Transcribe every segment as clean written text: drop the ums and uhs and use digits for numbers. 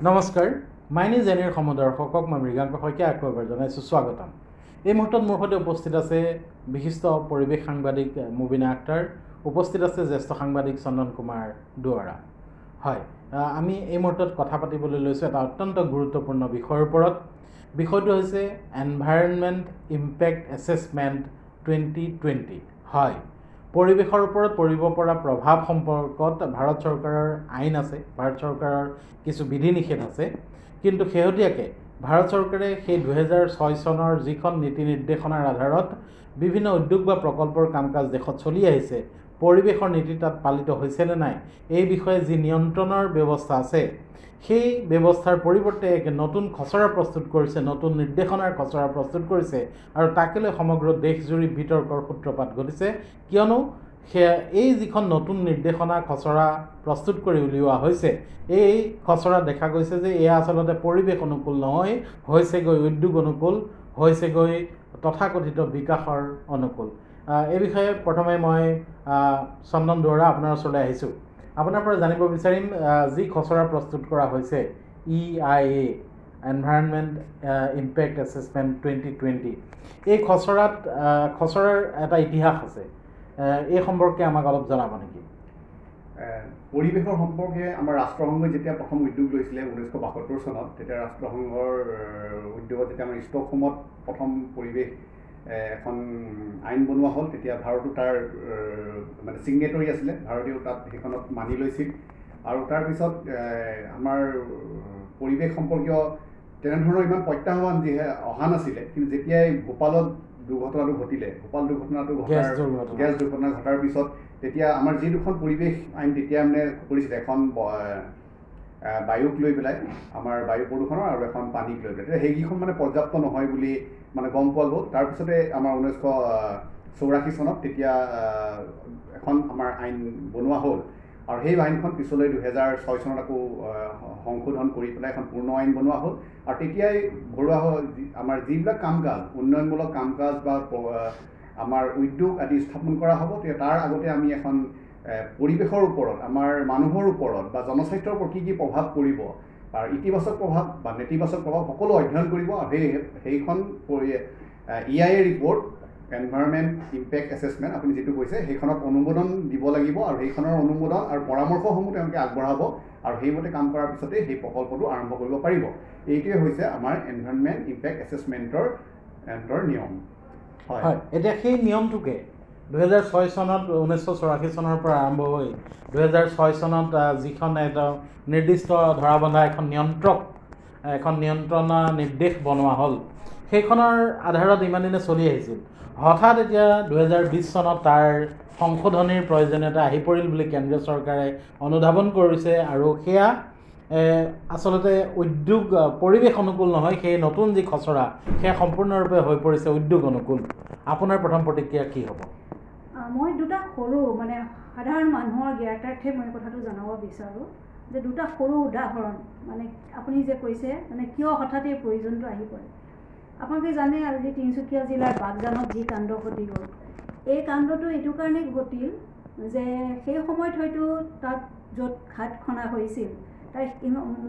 নমস্কাৰ মাইনী জেনেৰ সমদৰ্শকক মই মৃগাংক শইকীয়া আকৌ এবাৰ জনাইছোঁ স্বাগতম। এই মুহূৰ্তত মোৰ সৈতে উপস্থিত আছে বিশিষ্ট পৰিৱেশ সাংবাদিক মুবিনা আক্তাৰ, উপস্থিত আছে জ্যেষ্ঠ সাংবাদিক চন্দন কুমাৰ দুৱৰা। হয়, আমি এই মুহূৰ্তত কথা পাতিবলৈ লৈছোঁ এটা অত্যন্ত গুৰুত্বপূৰ্ণ বিষয়ৰ ওপৰত। বিষয়টো হৈছে এনভাইৰনমেণ্ট ইম্পেক্ট এছেছমেণ্ট 2020। হয়, পৰিৱেশৰ ওপৰত পৰিব পৰা প্ৰভাৱ সম্পৰ্কত ভাৰত চৰকাৰৰ আইন আছে, ভাৰত চৰকাৰৰ কিছু বিধি নিষেধ আছে, কিন্তু শেহতীয়াকৈ ভাৰত চৰকাৰে সেই 2006 চনৰ যিখন নীতি নিৰ্দেশনাৰ আধাৰত বিভিন্ন উদ্যোগ বা প্ৰকল্পৰ কাম কাজ দেশত চলি আহিছে, পৰিৱেশৰ নীতি তাত পালিত হৈছেনে নাই এই বিষয়ে যি নিয়ন্ত্ৰণৰ ব্যৱস্থা আছে, সেই ব্যৱস্থাৰ পৰিৱৰ্তে এক নতুন খচৰা প্ৰস্তুত কৰিছে, নতুন নিৰ্দেশনাৰ খচৰা প্ৰস্তুত কৰিছে আৰু তাকে লৈ সমগ্ৰ দেশজুৰি বিতৰ্কৰ সূত্ৰপাত ঘটিছে। কিয়নো এই যিখন নতুন নিৰ্দেশনা খচৰা প্ৰস্তুত কৰি উলিওৱা হৈছে, এই খচৰা দেখা গৈছে যে এয়া আচলতে পৰিৱেশ অনুকূল নহয়, হৈছেগৈ উদ্যোগ অনুকূল, হৈছেগৈ তথাকথিত বিকাশৰ অনুকূল। এই বিষয়ে প্ৰথমে মই চন্দন দুৱৰা আপোনাৰ ওচৰলৈ আহিছোঁ। আপোনাৰ পৰা জানিব বিচাৰিম, যি খচৰা প্ৰস্তুত কৰা হৈছে EIA এনভাইৰনমেণ্ট ইম্পেক্ট এছেছমেণ্ট 2020, এই খচৰাৰ এটা ইতিহাস আছে, এই সম্পৰ্কে আমাক অলপ জনাব নেকি? পৰিৱেশৰ সম্পৰ্কে আমাৰ ৰাষ্ট্ৰসংঘই যেতিয়া প্ৰথম উদ্যোগ লৈছিলে 1972 চনত, তেতিয়া ৰাষ্ট্ৰসংঘৰ উদ্যোগত যেতিয়া আমাৰ ষ্টকহোমত প্ৰথম পৰিৱেশ এখন আইন বনোৱা হ'ল, তেতিয়া ভাৰতো তাৰ মানে ছিগনেটৰী আছিলে, ভাৰতেও তাত সেইখনত মানি লৈছিল। আৰু তাৰপিছত আমাৰ পৰিৱেশ সম্পৰ্কীয় তেনেধৰণৰ ইমান প্ৰত্যাহ্বান অহা নাছিলে, কিন্তু যেতিয়াই ভূপালত দুৰ্ঘটনাটো ঘটিলে, ভূপাল গেছ দুৰ্ঘটনা ঘটাৰ পিছত তেতিয়া আমাৰ যি দুখন পৰিৱেশ আইন তেতিয়া মানে কৰিছিলে, এখন বায়ুক লৈ পেলাই, আমাৰ বায়ু প্ৰদূষণৰ, আৰু এখন পানীক লৈ পেলাই, তেতিয়া সেইকেইখন মানে পৰ্যাপ্ত নহয় বুলি মানে গম পোৱা গ'ল। তাৰপিছতে আমাৰ 1984 চনত তেতিয়া এখন আমাৰ আইন বনোৱা হ'ল, আৰু সেই আইনখন পিছলৈ 2006 চনত আকৌ সংশোধন কৰি পেলাই এখন পূৰ্ণ আইন বনোৱা হ'ল। আৰু তেতিয়াই ঘৰুৱা আমাৰ যিবিলাক কাম কাজ, উন্নয়নমূলক কাম কাজ বা আমাৰ উদ্যোগ আদি স্থাপন কৰা হ'ব, তেতিয়া তাৰ আগতে আমি এখন পৰিৱেশৰ ওপৰত, আমাৰ মানুহৰ ওপৰত বা জনস্বাস্থ্যৰ ওপৰত কি প্ৰভাৱ পৰিব, তাৰ ইতিবাচক প্ৰভাৱ বা নেতিবাচক প্ৰভাৱ সকলো অধ্যয়ন কৰিব। আৰু সেইখন EIA report environment impact assessment আপুনি যিটো কৈছে, সেইখনত অনুমোদন দিব লাগিব, আৰু সেইখনৰ অনুমোদন আৰু পৰামৰ্শসমূহ তেওঁলোকে আগবঢ়াব, আৰু সেইমতে কাম কৰাৰ পিছতেই সেই প্ৰকল্পটো আৰম্ভ কৰিব পাৰিব। এইটোৱে হৈছে আমাৰ এনভাইৰনমেণ্ট ইম্পেক্ট এছেছমেণ্টৰ নিয়ম। হয়, এতিয়া সেই নিয়মটোকে 2006 চনত, 1984 চনৰ পৰা আৰম্ভ হৈ 2006 চনত যিখন এটা নিৰ্দিষ্ট ধৰাবন্ধা এখন নিয়ন্ত্ৰণ নিৰ্দেশ বনোৱা হ'ল, সেইখনৰ আধাৰত ইমান দিনে চলি আহিছিল। হঠাৎ এতিয়া 2020 চনত তাৰ সংশোধনীৰ প্ৰয়োজনীয়তা আহি পৰিল বুলি কেন্দ্ৰীয় চৰকাৰে অনুধাৱন কৰিছে, আৰু সেয়া আচলতে উদ্যোগ পৰিৱেশ অনুকূল নহয়, সেই নতুন যি খচৰা সেয়া সম্পূৰ্ণৰূপে হৈ পৰিছে উদ্যোগ অনুকূল। আপোনাৰ প্ৰথম প্ৰতিক্ৰিয়া কি হ'ব? মই দুটা সৰু মানে সাধাৰণ মানুহৰ জ্ঞাতাৰ্থে মই কথাটো জনাব বিচাৰোঁ যে দুটা সৰু উদাহৰণ, মানে আপুনি যে কৈছে মানে কিয় হঠাৎ এই প্ৰয়োজনটো আহি পৰে। আপোনালোকে জানে আজি তিনিচুকীয়া জিলাৰ বাগজানত যি কাণ্ড ঘটি গ'ল, এই কাণ্ডটো এইটো কাৰণেই ঘটিল যে সেই সময়ত হয়তো তাত য'ত ঘাট খনা হৈছিল, তাৰ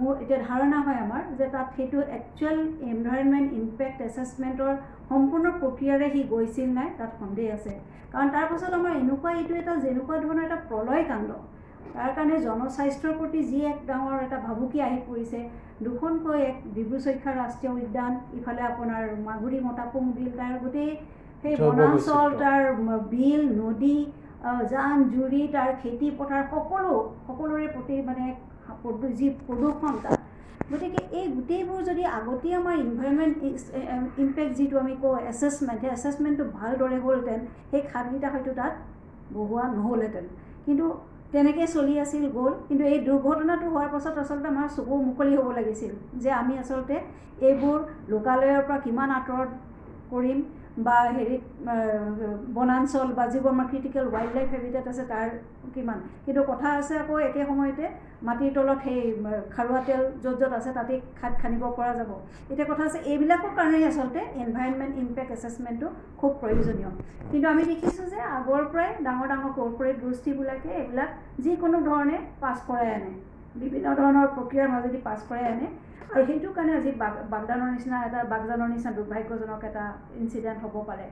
মোৰ এতিয়া ধাৰণা হয় আমাৰ যে তাত সেইটো একচুৱেল এনভাইৰনমেণ্ট ইম্পেক্ট এছেছমেণ্টৰ সম্পূৰ্ণ প্ৰক্ৰিয়াৰে সি গৈছিল নাই, তাত সন্দেহ আছে। কাৰণ তাৰপাছত আমাৰ এইটো এটা যেনেকুৱা ধৰণৰ এটা প্ৰলয় কাণ্ড, তাৰ কাৰণে জনস্বাস্থ্যৰ প্ৰতি যি এক ডাঙৰ এটা ভাবুকি আহি পৰিছে। দুখনকৈ এক ডিব্ৰু-চৈখোৱা ৰাষ্ট্ৰীয় উদ্যান, ইফালে আপোনাৰ মাগুৰী মতাপুং বিল, তাৰ গোটেই সেই বনাঞ্চল, তাৰ বিল, নদী, জান জুৰি, তাৰ খেতি পথাৰ, সকলোৰে প্ৰতি মানে যি প্ৰদূষণ তাত। গতিকে এই গোটেইবোৰ যদি আগতেই আমাৰ ইনভাইৰনমেণ্ট ইম্পেক্ট যিটো আমি কওঁ এছেছমেণ্ট, সেই এছেছমেণ্টটো ভালদৰে হ'লহেঁতেন, সেই খাতকেইটা হয়তো তাত বহোৱা নহ'লহেঁতেন। কিন্তু তেনেকৈ চলি আছিল গ'ল। কিন্তু এই দুৰ্ঘটনাটো হোৱাৰ পাছত আচলতে আমাৰ চকু মুকলি হ'ব লাগিছিল যে আমি আচলতে এইবোৰ লোকালয়ৰ পৰা কিমান আঁতৰত কৰিম, বা হেৰিত বনাঞ্চল বা যিবোৰ আমাৰ ক্ৰিটিকেল ৱাইল্ড লাইফ হেবিটেট আছে তাৰ কিমান। কিন্তু কথা আছে আকৌ একে সময়তে মাটিৰ তলত সেই খাৰুৱা তেল য'ত আছে তাতেই খাট খান্দিব পৰা যাব। এতিয়া কথা আছে এইবিলাকৰ কাৰণেই আচলতে এনভাইৰনমেণ্ট ইম্পেক্ট এছেছমেণ্টটো খুব প্ৰয়োজনীয়। কিন্তু আমি দেখিছোঁ যে আগৰ পৰাই ডাঙৰ কৰ্পৰেট গোষ্ঠীবিলাকে এইবিলাক যিকোনো ধৰণে পাছ কৰাই আনে। বিভিন্ন ধৰণৰ প্ৰক্ৰিয়াৰ মাজেদি পাছ কৰাই আনে আৰু সেইটো কাৰণে আজি বাগদানৰ নিচিনা দুৰ্ভাগ্যজনক এটা ইনচিডেণ্ট হ'ব পাৰে।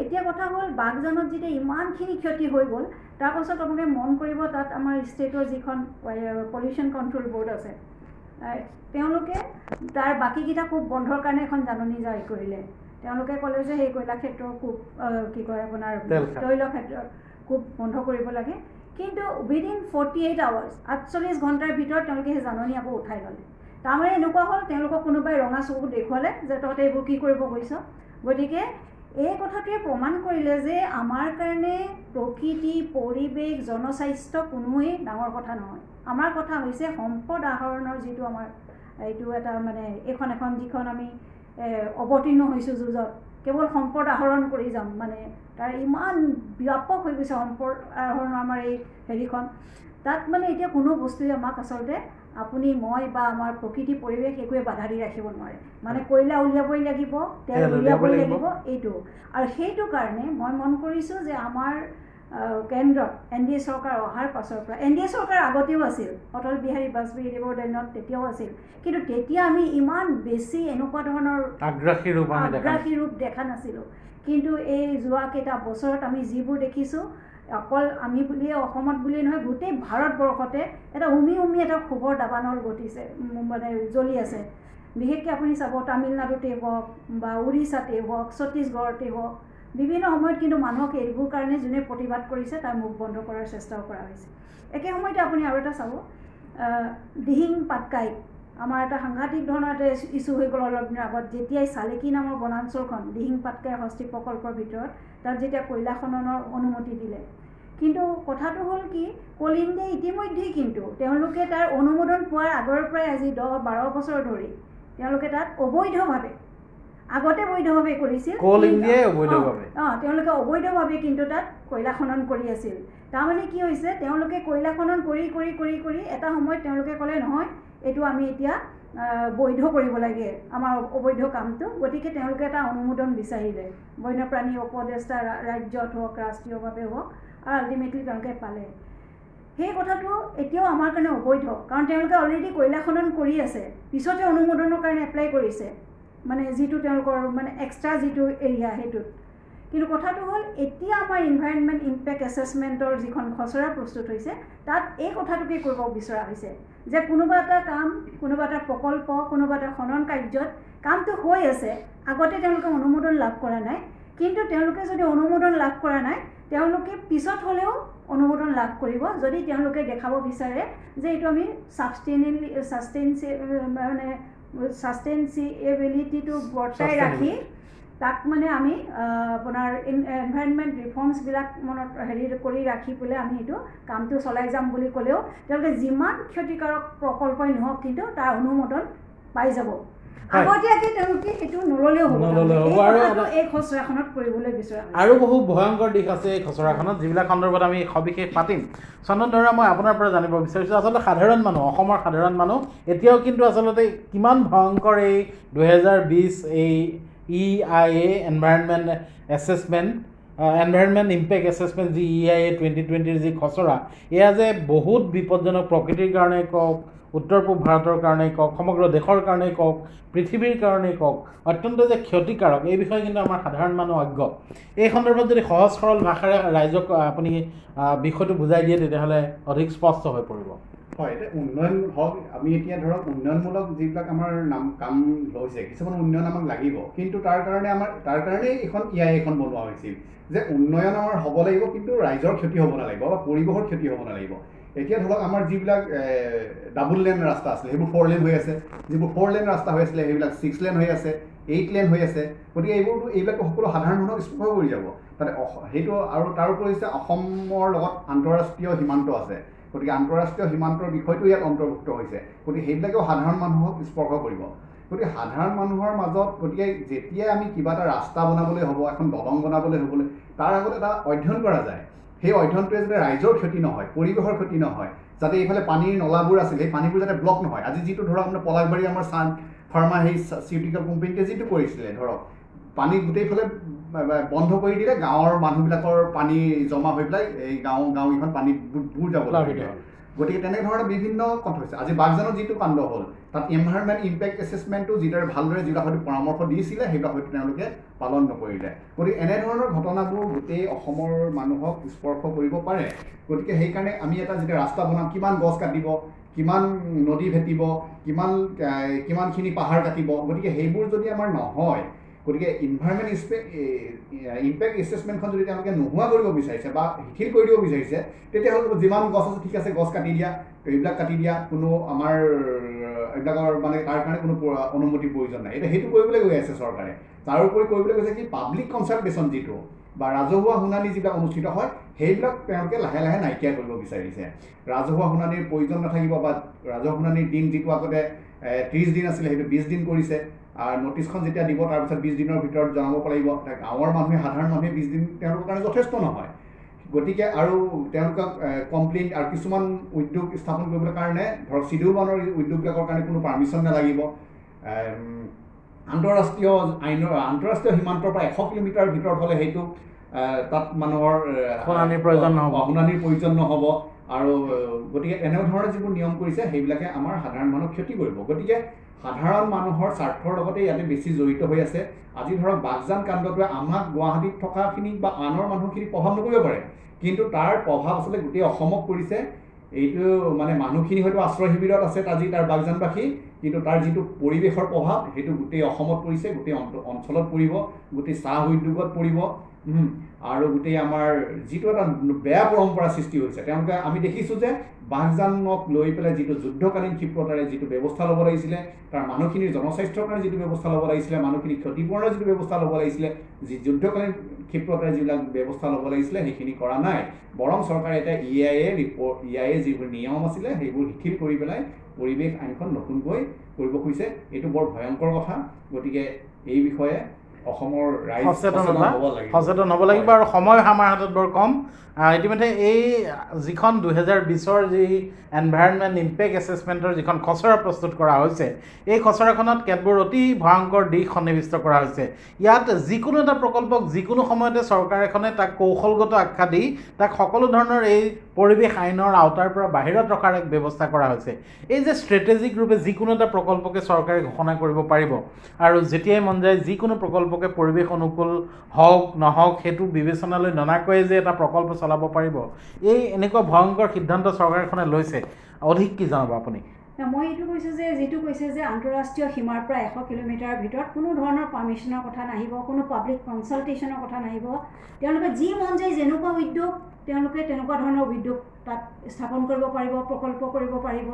এতিয়া কথা হ'ল বাগজানত যেতিয়া ইমানখিনি ক্ষতি হৈ গ'ল তাৰ পাছত আপোনালোকে মন কৰিব তাত আমাৰ ষ্টেটৰ যিখন পলিউশ্যন কণ্ট্ৰল বৰ্ড আছে তেওঁলোকে তাৰ বাকীকেইটা খুব বন্ধৰ কাৰণে এখন জাননী জাৰি কৰিলে। তেওঁলোকে ক'লে যে সেই কয়লা ক্ষেত্ৰৰ খুব আপোনাৰ তৈল ক্ষেত্ৰৰ খুব বন্ধ কৰিব লাগে, কিন্তু উইদিন 48 আৱাৰ্ছ 48 ঘণ্টাৰ ভিতৰত তেওঁলোকে সেই জাননী আকৌ উঠাই ল'লে। তাৰমানে এনেকুৱা হ'ল তেওঁলোকক কোনোবাই ৰঙা চকু দেখুৱালে যে তহঁতে এইবোৰ কি কৰিব গৈছ। গতিকে এই কথাটোৱে প্ৰমাণ কৰিলে যে আমাৰ কাৰণে প্ৰকৃতি পৰিৱেশ জনস্বাস্থ্য কোনোৱেই ডাঙৰ কথা নহয়। আমাৰ কথা হৈছে সম্পদ আহৰণৰ যিটো আমাৰ এইটো এটা মানে এখন যিখন আমি অৱতীৰ্ণ হৈছোঁ যুঁজত কেৱল সম্পদ আহৰণ কৰি যাম, মানে তাৰ ইমান ব্যাপক হৈ গৈছে সম্পদ আহৰণৰ আমাৰ এই হেৰিখন। তাত মানে এতিয়া কোনো বস্তুৱে আমাক আচলতে আপুনি মই বা আমাৰ প্ৰকৃতি পৰিৱেশ একোৱে বাধা দি ৰাখিব নোৱাৰে। মানে কয়লা উলিয়াবই লাগিব, তেল উলিয়াবই লাগিব এইটো। আৰু সেইটো কাৰণে মই মন কৰিছোঁ যে আমাৰ কেন্দ্ৰত NDA চৰকাৰ অহাৰ পাছৰ পৰা, NDA চৰকাৰ আগতেও আছিল, অটল বিহাৰী বাজপেয়ীদেৱৰ দিনত তেতিয়াও আছিল, কিন্তু তেতিয়া আমি ইমান বেছি এনেকুৱা ধৰণৰ আগ্ৰাসী ৰূপ দেখা নাছিলোঁ। কিন্তু এই যোৱা কেইটা বছৰত আমি যিবোৰ দেখিছোঁ অকল আমি বুলিয়ে অসমত বুলিয়ে নহয় গোটেই ভাৰতবৰ্ষতে এটা উমি এটা ক্ষোভৰ দাবানল ঘটিছে, মানে জ্বলি আছে। বিশেষকৈ আপুনি চাব তামিলনাডুতেই হওক বা উৰিষ্যাতে হওক ছত্তীশগড়তে হওক বিভিন্ন সময়ত কিন্তু মানুহক এইবোৰ কাৰণে যোনে প্ৰতিবাদ কৰিছে তাৰ মুখ বন্ধ কৰাৰ চেষ্টাও কৰা হৈছে। একে সময়তে আপুনি আৰু এটা চাব দিহিং পাটকাই আমাৰ এটা সাংঘাতিক ধৰণৰ এটা ইছ্যু হৈ গ'ল অলপ দিনৰ আগত, যেতিয়াই চালেকি নামৰ বনাঞ্চলখন দিহিং পাটকাই হস্তি প্ৰকল্পৰ ভিতৰত তাত যেতিয়া কয়লা খননৰ অনুমতি দিলে। কিন্তু কথাটো হ'ল কি কোল ইণ্ডিয়াই ইতিমধ্যেই কিন্তু তেওঁলোকে তাৰ অনুমোদন পোৱাৰ আগৰ পৰাই আজি 10-12 বছৰ ধৰি তেওঁলোকে তাত অবৈধভাৱে আগতে বৈধভাৱে কৰিছিল, তেওঁলোকে অবৈধভাৱে কিন্তু তাত কয়লা খনন কৰি আছিল। তাৰমানে কি হৈছে তেওঁলোকে কয়লা খনন কৰি এটা সময়ত তেওঁলোকে ক'লে নহয় এইটো আমি এতিয়া বৈধ কৰিব লাগে আমাৰ অবৈধ কামটো। গতিকে তেওঁলোকে এটা অনুমোদন বিচাৰিলে বন্যপ্ৰাণী উপদেষ্টা ৰাজ্যত হওক ৰাষ্ট্ৰীয়ভাৱে হওক আৰু আল্টিমেটলি তেওঁলোকে পালে। সেই কথাটো এতিয়াও আমাৰ কাৰণে অবৈধ, কাৰণ তেওঁলোকে অলৰেডি কয়লা খনন কৰি আছে, পিছতে অনুমোদনৰ কাৰণে এপ্লাই কৰিছে, মানে যিটো তেওঁলোকৰ মানে এক্সট্ৰা যিটো এৰিয়া সেইটোত। কিন্তু কথাটো হ'ল এতিয়া আমাৰ ইনভাইৰনমেণ্ট ইম্পেক্ট এছেছমেণ্টৰ যিখন খচৰা প্ৰস্তুত হৈছে তাত এই কথাটোকে কৰিব বিচৰা হৈছে যে কোনোবা এটা কাম, কোনোবা এটা প্ৰকল্প, কোনোবা এটা খনন কাৰ্যত কামটো হৈ আছে, আগতে তেওঁলোকে অনুমোদন লাভ কৰা নাই, কিন্তু তেওঁলোকে যদি অনুমোদন লাভ কৰা নাই তেওঁলোকে পিছত হ'লেও অনুমোদন লাভ কৰিব যদি তেওঁলোকে দেখাব বিচাৰে যে এইটো আমি ছাষ্টেইনেবিলিটিটো বৰ্তাই ৰাখি তাক মানে আমি আপোনাৰ এনভাইৰনমেণ্ট ৰিফৰ্মছবিলাক মনত কৰি ৰাখি পেলাই আমি এইটো কামটো চলাই যাম বুলি ক'লেও তেওঁলোকে যিমান ক্ষতিকাৰক প্ৰকল্পই নহওক কিন্তু তাৰ অনুমোদন পাই যাব। আগতীয়াকৈ তেওঁলোকে সেইটো নল'লেও হ'ব এই খচৰাখনত কৰিবলৈ বিচৰা। আৰু বহু ভয়ংকৰ দিশ আছে এই খচৰাখনত, যিবিলাক সন্দৰ্ভত আমি সবিশেষ পাতিম। চন্দন ধৰা, মই আপোনাৰ পৰা জানিব বিচাৰিছোঁ আচলতে সাধাৰণ মানুহ, অসমৰ সাধাৰণ মানুহ এতিয়াও কিন্তু আচলতে কিমান ভয়ংকৰ এই 2020 এই EIA এনভাইৰনমেণ্ট ইম্পেক্ট এছেছমেণ্ট যি EIA 2020 যি খচৰা, এয়া যে বহুত বিপদজনক, প্ৰকৃতিৰ কাৰণে কওক, উত্তৰ পূব ভাৰতৰ কাৰণেই কওক, সমগ্ৰ দেশৰ কাৰণেই কওক, পৃথিৱীৰ কাৰণেই কওক, অত্যন্ত যে ক্ষতিকাৰক এই বিষয়ে কিন্তু আমাৰ সাধাৰণ মানুহ অজ্ঞ। এই সন্দৰ্ভত যদি সহজ সৰল ভাষাৰে ৰাইজক আপুনি বিষয়টো বুজাই দিয়ে তেতিয়াহ'লে অধিক স্পষ্ট হৈ পৰিব। হয়, এতিয়া উন্নয়ন হওক, আমি এতিয়া ধৰক উন্নয়নমূলক যিবিলাক আমাৰ কাম লৈছে, কিছুমান উন্নয়ন আমাক লাগিব, কিন্তু তাৰ কাৰণেই এখন EIA এখন বনোৱা হৈছিল যে উন্নয়ন আমাৰ হ'ব লাগিব কিন্তু ৰাইজৰ ক্ষতি হ'ব নালাগিব বা পৰিৱেশৰ ক্ষতি হ'ব নালাগিব। এতিয়া ধৰক আমাৰ যিবিলাক ডাবল লেন ৰাস্তা আছিলে সেইবোৰ 4 লেন হৈ আছে, যিবোৰ 4 লেন ৰাস্তা হৈ আছিলে সেইবিলাক 6 লেন হৈ আছে, 8 লেন হৈ আছে। গতিকে এইবিলাকতো সকলো সাধাৰণ মানুহক স্পৰ্শ কৰি যাব তাতে সেইটো। আৰু তাৰ উপৰি হৈছে অসমৰ লগত আন্তঃৰাষ্ট্ৰীয় সীমান্ত আছে, গতিকে আন্তঃৰাষ্ট্ৰীয় সীমান্তৰ বিষয়টো ইয়াত অন্তৰ্ভুক্ত হৈছে। গতিকে সেইবিলাকেও সাধাৰণ মানুহক স্পৰ্শ কৰিব। গতিকে সাধাৰণ মানুহৰ মাজত যেতিয়াই আমি কিবা এটা ৰাস্তা বনাবলৈ হ'ব, এখন দলং বনাবলৈ হ'বলৈ তাৰ আগত এটা অধ্যয়ন কৰা যায়। সেই অধ্যয়নটোৱে যাতে ৰাইজৰ ক্ষতি নহয়, পৰিৱেশৰ ক্ষতি নহয়, যাতে এইফালে পানীৰ নলাবোৰ আছিল সেই পানীবোৰ যাতে ব্লক নহয়। আজি যিটো ধৰক আপোনাৰ পলাশবাৰী আমাৰ ছান ফাৰ্মা সেই চিউটিকেল কোম্পানীটোৱে যিটো কৰিছিলে, ধৰক পানী গোটেইফালে বন্ধ কৰি দিলে, গাঁৱৰ মানুহবিলাকৰ পানী জমা হৈ পেলাই এই গাঁওকেইখন পানীত বুৰ যাব লাগে। গতিকে তেনেধৰণে বিভিন্ন কথা হৈছে। আজি বাগজানত যিটো কাণ্ড হ'ল তাত এনভাইৰনমেণ্ট ইম্পেক্ট এছেছমেণ্টটো যিদৰে ভালদৰে যিবিলাক হয়তো পৰামৰ্শ দিছিলে সেইবিলাক হয়তো তেওঁলোকে পালন নকৰিলে। গতিকে এনেধৰণৰ ঘটনাবোৰ গোটেই অসমৰ মানুহক স্পৰ্শ কৰিব পাৰে। গতিকে সেইকাৰণে আমি এটা যেতিয়া ৰাস্তা বনাম, কিমান গছ কাটিব, কিমান নদী ভেটিব, কিমানখিনি পাহাৰ কাটিব, গতিকে সেইবোৰ যদি আমাৰ নহয়, গতিকে ইনভাইৰনমেণ্ট ইম্পেক্ট এছেছমেণ্টখন যদি তেওঁলোকে নোহোৱা কৰিব বিচাৰিছে বা শিথিল কৰি দিব বিচাৰিছে, তেতিয়াহ'লে যিমান গছ আছে ঠিক আছে, গছ কাটি দিয়া, এইবিলাক কাটি দিয়া, কোনো আমাৰ এইবিলাকৰ মানে তাৰ কাৰণে কোনো অনুমতিৰ প্ৰয়োজন নাই। এতিয়া সেইটো কৰিবলৈ গৈ আছে চৰকাৰে। তাৰোপৰি কৰিবলৈ গৈছে কি পাব্লিক কনচালটেশ্যন যিটো বা ৰাজহুৱা শুনানি যিবিলাক অনুষ্ঠিত হয় সেইবিলাক তেওঁলোকে লাহে লাহে নাইকিয়া কৰিব বিচাৰিছে। ৰাজহুৱা শুনানিৰ প্ৰয়োজন নাথাকিব বা ৰাজহুৱা শুনানিৰ দিন যিটো আগতে 30 দিন আছিলে সেইটো 20 দিন কৰিছে। আৰু নটিছখন যেতিয়া দিব তাৰপিছত 20 দিনৰ ভিতৰত জনাব পাৰিব। গাঁৱৰ মানুহে, সাধাৰণ মানুহে 20 দিন তেওঁলোকৰ কাৰণে যথেষ্ট নহয়। গতিকে আৰু তেওঁলোকক কমপ্লেইন আৰু কিছুমান উদ্যোগ স্থাপন কৰিবলৈ কাৰণে ধৰক চিডিউল ওৱানৰ উদ্যোগবিলাকৰ কাৰণে কোনো পাৰ্মিশ্যন নালাগিব। আন্তঃৰাষ্ট্ৰীয় সীমান্তৰ পৰা 100 কিলোমিটাৰ ভিতৰত হ'লে সেইটো তাত মানুহৰ শুনানিৰ প্ৰয়োজন নহ'ব। আৰু গতিকে এনেধৰণৰ যিবোৰ নিয়ম কৰিছে সেইবিলাকে আমাৰ সাধাৰণ মানুহক ক্ষতি কৰিব। গতিকে সাধাৰণ মানুহৰ স্বাৰ্থৰ লগতে ইয়াতে বেছি জড়িত হৈ আছে। আজি ধৰক বাগজান কাণ্ডটোৱে আমাক গুৱাহাটীত থকাখিনিক বা আনৰ মানুহখিনিক প্ৰভাৱ নকৰিব পাৰে, কিন্তু তাৰ প্ৰভাৱ আচলতে গোটেই অসমক পৰিছে। এইটো মানে মানুহখিনি হয়তো আশ্ৰয় শিবিৰত আছে আজি তাৰ বাগজানবাসী, কিন্তু তাৰ যিটো পৰিৱেশৰ প্ৰভাৱ সেইটো গোটেই অসমত পৰিছে, গোটেই অঞ্চলত পৰিব, গোটেই চাহ উদ্যোগত পৰিব। আৰু গোটেই আমাৰ যিটো এটা বেয়া পৰম্পৰা সৃষ্টি হৈছে, তেওঁলোকে আমি দেখিছোঁ যে বাগজানক লৈ পেলাই যিটো যুদ্ধকালীন ক্ষিপ্ৰতাৰে যিটো ব্যৱস্থা ল'ব লাগিছিলে, তাৰ মানুহখিনিৰ জনস্বাস্থ্যৰ কাৰণে যিটো ব্যৱস্থা ল'ব লাগিছিলে, মানুহখিনিৰ ক্ষতিপূৰণৰ যিটো ব্যৱস্থা ল'ব লাগিছিলে, যি যুদ্ধকালীন ক্ষিপ্ৰতাৰে যিবিলাক ব্যৱস্থা ল'ব লাগিছিলে সেইখিনি কৰা নাই। বৰং চৰকাৰে এটা EIA যিবোৰ নিয়ম আছিলে সেইবোৰ শিথিল কৰি পেলাই পৰিৱেশ আইনখন নতুনকৈ কৰিব খুজিছে। এইটো বৰ ভয়ংকৰ কথা। গতিকে এই বিষয়ে অসমৰ ৰাইজ সচেতন হ'ব লাগিব। আৰু সময় আমাৰ হাতত বৰ কম। ইতিমধ্যে এই যিখন 2020ৰ যি এনভাইৰনমেণ্ট ইম্পেক্ট এছেছমেণ্টৰ যিখন খচৰা প্ৰস্তুত কৰা হৈছে, এই খচৰাখনত কেতবোৰ অতি ভয়ংকৰ দিশ সন্নিৱিষ্ট কৰা হৈছে। ইয়াত যিকোনো এটা প্ৰকল্পক যিকোনো সময়তে চৰকাৰ এখনে তাক কৌশলগত আখ্যা দি তাক সকলো ধৰণৰ এই পৰিৱেশ আইনৰ আওতাৰ পৰা বাহিৰত ৰখাৰ এক ব্যৱস্থা কৰা হৈছে। এই যে ষ্ট্ৰেটেজিক ৰূপে যিকোনো এটা প্ৰকল্পকে চৰকাৰে ঘোষণা কৰিব পাৰিব আৰু যেতিয়াই মন যায় যিকোনো প্ৰকল্পকে পৰিৱেশ অনুকূল হওক নহওক সেইটো বিবেচনালৈ ননাকৈয়ে যে এটা প্ৰকল্প চলাব পাৰিব, এই এনেকুৱা ভয়ংকৰ সিদ্ধান্ত চৰকাৰখনে লৈছে। অধিক কি জনাব আপুনি? মই এইটো কৈছোঁ যে যিটো কৈছে যে আন্তঃৰাষ্ট্ৰীয় সীমাৰ পৰা 100 কিলোমিটাৰৰ ভিতৰত কোনো ধৰণৰ পাৰ্মিশ্যনৰ কথা নাহিব, কোনো পাব্লিক কনচালটেশ্যনৰ কথা নাহিব। তেওঁলোকে যি মন যায় যেনেকুৱা উদ্যোগ তেওঁলোকে তেনেকুৱা ধৰণৰ উদ্যোগ তাত স্থাপন কৰিব পাৰিব, প্ৰকল্প কৰিব পাৰিব,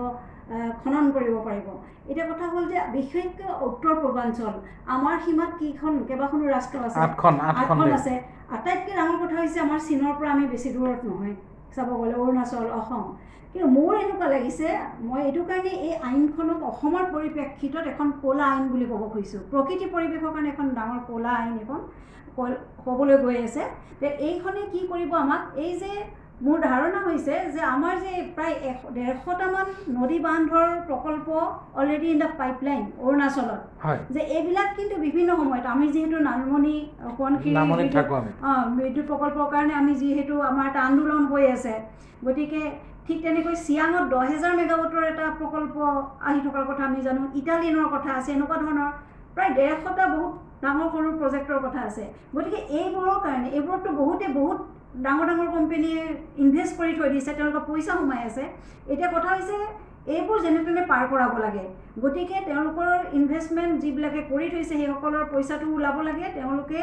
খনন কৰিব পাৰিব। এতিয়া কথা হ'ল যে বিশেষকৈ উত্তৰ পূৰ্বাঞ্চল, আমাৰ সীমাত কেইবাখনো ৰাষ্ট্ৰ আছে, 8খন আছে। আটাইতকৈ ডাঙৰ কথা হৈছে আমাৰ চীনৰ পৰা আমি বেছি দূৰত নহয় চাব গ'লে, অৰুণাচল, অসম। কিন্তু মোৰ এনেকুৱা লাগিছে, মই এইটো কাৰণে এই আইনখনক অসমৰ পৰিপ্ৰেক্ষিতত এখন ক'লা আইন বুলি ক'ব খুজিছোঁ। প্ৰকৃতি পৰিৱেশৰ কাৰণে এখন ডাঙৰ ক'লা আইন এখন ক'বলৈ গৈ আছে। যে এইখনে কি কৰিব আমাক, এই যে মোৰ ধাৰণা হৈছে যে আমাৰ যে প্ৰায় 150টামান নদী বান্ধৰ প্ৰকল্প অলৰেডি ইন দ্য পাইপলাইন অৰুণাচলত, যে এইবিলাক কিন্তু বিভিন্ন সময়ত আমি যিহেতু নালমনি সোৱণশিৰি বিদ্যুৎ প্ৰকল্পৰ কাৰণে আমি যিহেতু আমাৰ এটা আন্দোলন হৈ আছে, গতিকে ঠিক তেনেকৈ চিয়াঙত 10,000 মেগাৱাটৰ এটা প্ৰকল্প আহি থকাৰ কথা আমি জানো, ইটালীনৰ কথা আছে, এনেকুৱা ধৰণৰ প্ৰায় 150টা বহুত ডাঙৰ সৰু প্ৰজেক্টৰ কথা আছে। গতিকে এইবোৰৰ কাৰণে এইবোৰততো বহুত ডাঙৰ কোম্পানীয়ে ইনভেষ্ট কৰি থৈ দিছে, তেওঁলোকৰ পইচা সোমাই আছে। এতিয়া কথা হৈছে এইবোৰ যেনে তেনে পাৰ কৰাব লাগে। গতিকে তেওঁলোকৰ ইনভেষ্টমেণ্ট যিবিলাকে কৰি থৈছে সেইসকলৰ পইচাটো ওলাব লাগে, তেওঁলোকে